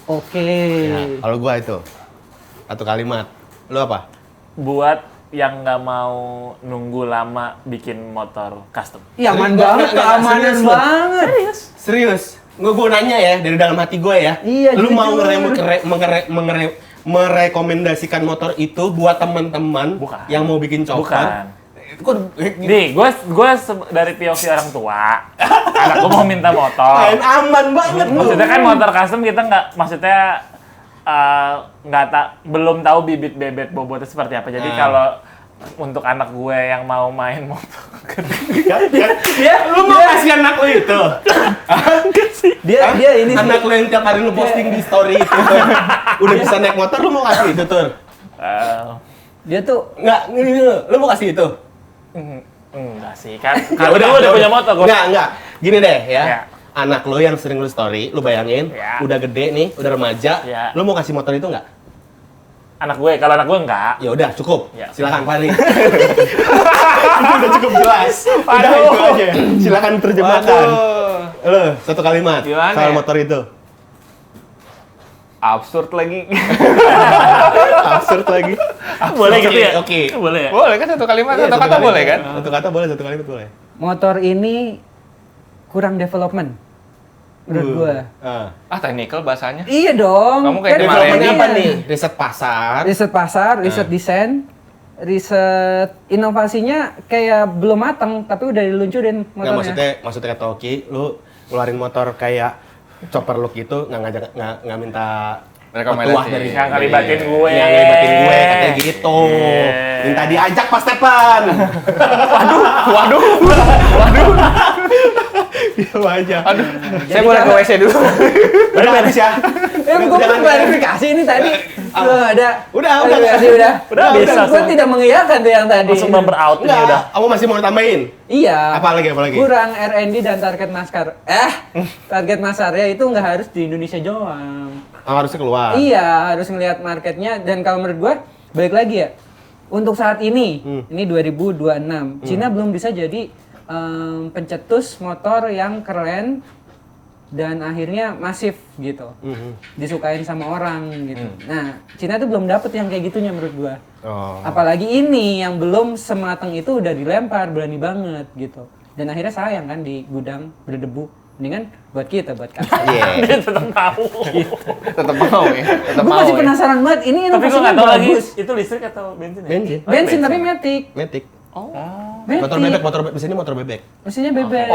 Oke. Ya, kalau gua itu satu kalimat. Lu apa? Buat yang nggak mau nunggu lama bikin motor custom. Iya aman Nggak, banget, nggak, keamanan serius lu. banget. Serius? Gua nanya ya dari dalam hati gue ya. Iya, Lu mau jujur. merekomendasikan motor itu buat teman-teman Bukan. yang mau bikin Bukan. chopper? Kok Nih, gue dari POV orang tua, anak gue mau minta motor. main aman banget lu. Maksudnya kan motor custom kita nggak, maksudnya belum tahu bibit bebet bobotnya seperti apa. Jadi kalau untuk anak gue yang mau main motor, Lu mau kasih anak lu itu? Dia ini sih. Anak lu yang tiap hari lu posting di story itu udah bisa naik motor, lu mau kasih itu tuh? Dia tuh Enggak, ini lu mau kasih itu? enggak sih kan. Kalau dia udah punya motor, gue Enggak. Gini deh ya. Ya. Anak lu yang sering lu story, lu bayangin, Ya. udah gede nih, udah remaja, Ya. lu mau kasih motor itu enggak? anak gue, kalau anak gue enggak. Ya udah, cukup. Ya. Silakan Fahri. Itu udah cukup jelas. Udah Aduh. itu aja. Silakan terjemahkan. Lu satu kalimat Gimana soal ya? motor itu. Absurd lagi. Absurd lagi. Boleh gitu ya? Oke. Boleh ya? Boleh kan satu kalimat, Iya, satu kata kalimat. boleh kan? Satu kata boleh, satu kalimat boleh. motor ini kurang development menurut gua. Ah, technical bahasanya. Iya dong. Kamu kayak Kan dimarahin Developmentnya developmentnya apa nih? Riset pasar. Riset pasar, riset desain, riset inovasinya kayak belum matang tapi udah diluncurin Nggak, motornya. maksudnya kata Oki, lu ngeluarin motor kayak chopper look gitu, nggak minta Rekomendasi. petuah dari Nggak ngelibatin gue. Nggak ngelibatin gue, katanya gitu. Iya. Minta diajak Pak Stepan. Waduh. Diam aja. Aduh. Saya boleh ke WC dulu. Udah habis ya. Gua belum klarifikasi ini tadi. Ada. Udah. Udah bisa. Gue tidak mengiyakan tuh yang tadi. Langsung out ini Enggak, udah. kamu masih mau tambahin? Iya. Apa lagi? Kurang R&D dan target maskar. Target masarnya itu nggak harus di Indonesia doang. Harusnya keluar. Iya, harus ngelihat marketnya. Dan kalau menurut gua, balik lagi ya. Untuk saat ini, ini 2026, Cina belum bisa jadi pencetus motor yang keren dan akhirnya masif gitu. Disukain sama orang gitu. Nah, Cina tuh belum dapet yang kayak gitunya menurut gua. Apalagi ini yang belum semateng itu udah dilempar, berani banget gitu. Dan akhirnya sayang kan di gudang berdebu. Mendingan buat kita, buat kasih. Dia tetap tahu. Tetap mau ya. Tetap Gue mau. masih penasaran banget, ini Tapi gue inovasinya nggak tahu lagi bagus. itu listrik atau bensin ya? Bensin. Bensin tapi matic. Matic. Matic. Motor bebek, di sini motor bebek. Mesinnya bebek.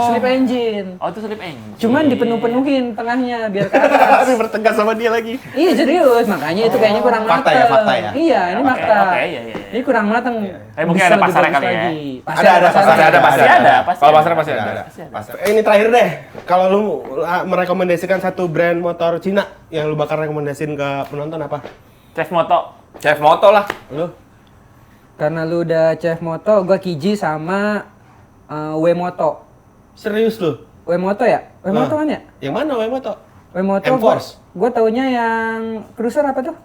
Slip engine. Oh itu slip engine. Cuman dipenuh-penuhin tengahnya biar ke atas. Tapi bertegas sama dia lagi. Iya serius, makanya itu kayaknya kurang Fakta mateng. ya, fakta ya. Iya, ini Oke, fakta. oke, iya. Ini kurang mateng. Mungkin Bisa ada lebih pasarnya bagus kali ya. lagi. Pasti ada. Pasti ada. Kalau pasarnya pasti ada. Ini terakhir deh, kalau lu merekomendasikan satu brand motor Cina yang lu bakal rekomendasiin ke penonton apa? Chef Moto. Chef Moto lah. Lu? Karena lu udah Chef Moto, gua Kiji sama W-Moto. Serius lu? W-Moto ya? W-Moto kan ya? Yang mana Moto? W-Moto M-Force? gua taunya yang cruiser apa tuh?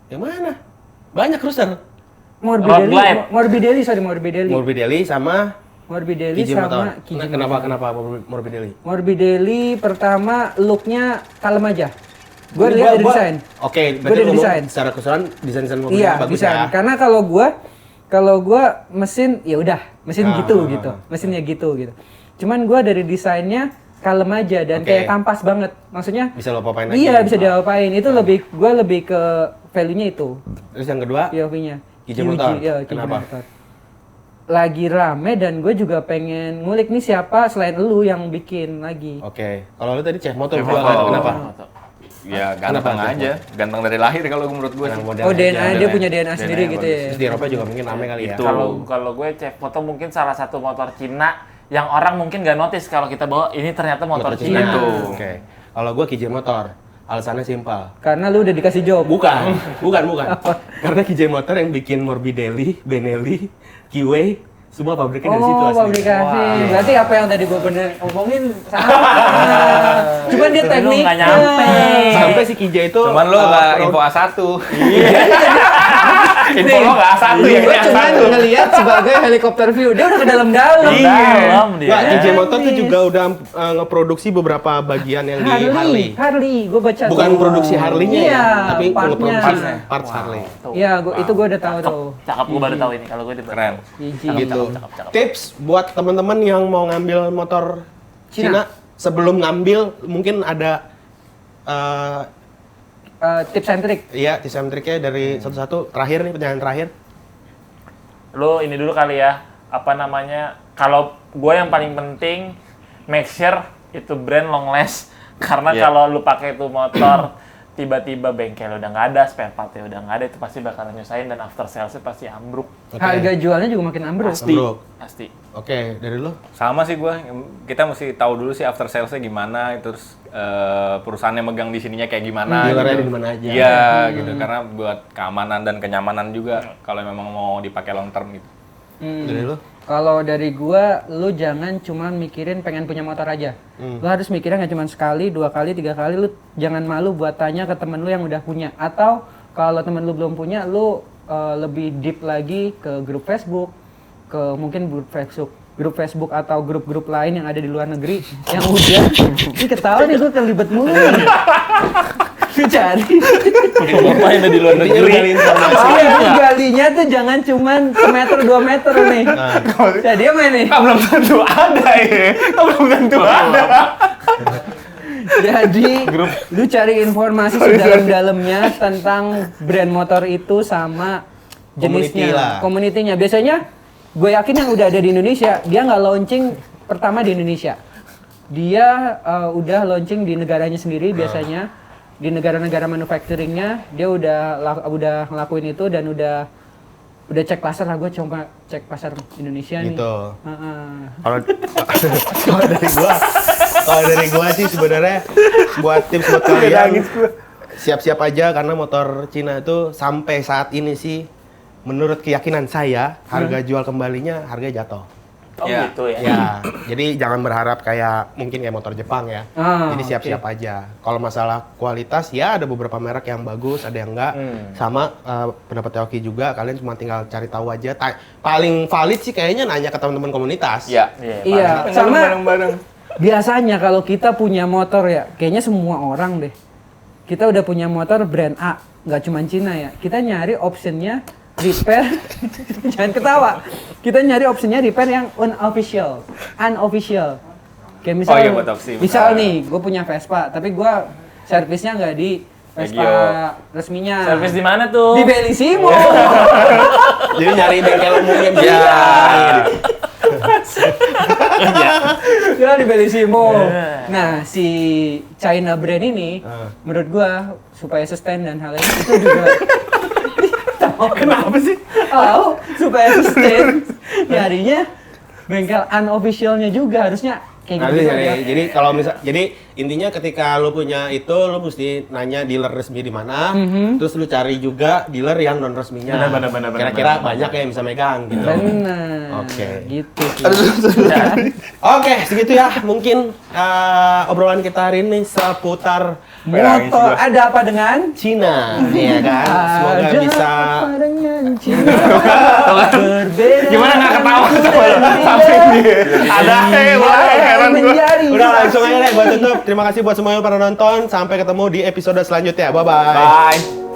Yang mana? Banyak cruiser. Morbidelli, Road Glide. Morbidelli. Morbidelli sama Morbidelli Kiji sama Motor. Kiji Kenapa Morbidelli? Morbidelli pertama looknya kalem aja. Gue lihat dari desain. Oke, Gua dari desain. secara keseluruhan desain Morbidelli Iya, bagus desain. ya. Karena kalau gua mesin ya udah, mesin gitu. Mesinnya gitu. Cuman gua dari desainnya kalem aja dan Oke. kayak kampas banget. Maksudnya Bisa lo apa-apain lagi. iya, bisa diapain. Itu gua lebih ke value-nya itu. Terus yang kedua, POV-nya. Kiji Motor. Iya, Kiji Kenapa? Motor. Lagi rame dan gue juga pengen ngulik nih siapa selain lu yang bikin lagi. oke. Kalau lu tadi Chef Motor, Chef gua Moto. kenapa? Ya ganteng Kenapa? aja. Ganteng dari lahir kalau menurut gue sih. Model Oh, aja. DNA dia punya DNA DNA sendiri gitu ya. Terus di Eropa juga mungkin rame kali ya. Itu. Kalau gue Chef Moto mungkin salah satu motor Cina yang orang mungkin nggak notice kalau kita bawa ini ternyata motor Cina. Itu. Oke. Kalau gua Kiji Motor, alasannya simpel. Karena lu udah dikasih job. Bukan. Karena Kiji Motor yang bikin Morbidelli, Benelli, Kiway, semua pabriknya dari situ Oh, aslinya. pabrikasi. Berarti apa yang tadi gua bener ngomongin sama. Cuman dia Tapi lu teknik. nggak nyampe. Sampai si Kija itu Cuman lo nggak info A1. Info lo nggak A1 ya. Gue ini cuma A1. ngelihat sebagai helikopter view. Dia udah ke dalam-dalam. Dalam dia. Nggak, Kiji Motor tuh Teknis. juga udah ngeproduksi beberapa bagian yang di Harley. Harley. Gue baca. Bukan tuh. produksi Harley-nya Iya, ya, tapi partnya. ngeproduksi parts Harley. Iya, itu gue udah tahu tuh. Cakep, gue baru tahu ini. Kalau gue Keren. Gigi. Gitu. cakep. Tips buat teman-teman yang mau ngambil motor Cina. Cina, sebelum ngambil mungkin ada Tips and trick. iya tips and triknya dari satu-satu. Terakhir nih, pertanyaan terakhir. Lo ini dulu kali ya, apa namanya, kalau gue yang paling penting, make sure itu brand long last. Karena Iya. kalau lu pakai itu motor, tiba-tiba bengkel udah nggak ada, spare partnya udah nggak ada, itu pasti bakalan nyusahin dan after salesnya pasti ambruk. Oke. Harga jualnya juga makin ambruk. Ambruk. Pasti. Oke, dari lu? Sama sih gue, kita mesti tahu dulu sih after salesnya gimana, terus perusahaannya megang di sininya kayak gimana. Dealernya gitu. di mana aja. Iya, gitu. Karena buat keamanan dan kenyamanan juga kalau memang mau dipakai long term gitu. Dari lu? Kalau dari gua, lu jangan cuma mikirin pengen punya motor aja. Lu harus mikirnya nggak cuma sekali, 2 kali, 3 kali. Lu jangan malu buat tanya ke temen lu yang udah punya. Atau kalau temen lu belum punya, lu lebih deep lagi ke grup Facebook, ke mungkin grup Facebook atau grup-grup lain yang ada di luar negeri yang udah. Ini ketawa nih gua kelibet mulu. Lu cari. Ngapain di luar Intinya lu gali informasi. Lu galinya tuh jangan cuman semeter 2 meter nih. Ya dia main nih. Belum tentu ada ya. Belum tentu ada. Jadi lu cari informasi sedalam-dalamnya tentang brand motor itu sama Community lah. jenisnya, komunitinya. Biasanya gue yakin yang udah ada di Indonesia, dia nggak launching pertama di Indonesia. Dia udah launching di negaranya sendiri biasanya. Di negara-negara manufacturingnya dia udah ngelakuin itu dan udah cek pasar lah. Gue coba cek pasar Indonesia nih. Gitu. Heeh. Kalau dari gua sih sebenarnya buat tips buat kalian siap-siap aja karena motor Cina itu sampai saat ini sih menurut keyakinan saya harga jual kembalinya harga jatuh. Oh Ya. gitu ya. Ya, jadi jangan berharap kayak mungkin kayak motor Jepang ya. Jadi siap-siap aja. Kalau masalah kualitas ya ada beberapa merek yang bagus, ada yang enggak. Sama pendapat Yoki juga, kalian cuma tinggal cari tahu aja. Paling valid sih kayaknya nanya ke teman-teman komunitas. Iya. Iya, sama bareng-bareng. biasanya kalau kita punya motor ya, kayaknya semua orang deh. Kita udah punya motor brand A, nggak cuma Cina ya. Kita nyari optionnya repair, jangan ketawa. Kita nyari optionnya repair yang unofficial. Kayak misal, Oh iya, buat opsi. misal nih, gue punya Vespa, tapi gue servisnya nggak di Vespa Regio. resminya. Servis di mana tuh? Di Bellissimo. Jadi nyari bengkel umumnya bisa. Ya di Bellissimo. Nah, si China brand ini menurut gua supaya sustain dan hal ini itu juga Kenapa sih? tahu supaya sustain nyarinya bengkel unofficialnya juga harusnya kayak Nanti gitu. jadi kalau jadi intinya ketika lu punya itu lu mesti nanya dealer resmi di mana, terus lu cari juga dealer yang non resminya. Benar. Kira-kira banyak yang bisa megang gitu. Benar. Oke. Gitu sih. Oke, segitu ya. Mungkin obrolan kita hari ini seputar Motor ada apa dengan Cina, ya kan? Semoga Ada bisa. apa dengan Cina? Berbeda. Gimana nggak ketawa sampai ini? Ada heran gua. Udah langsung aja deh buat tutup. Terima kasih buat semuanya para nonton. Sampai ketemu di episode selanjutnya. Bye bye. Bye.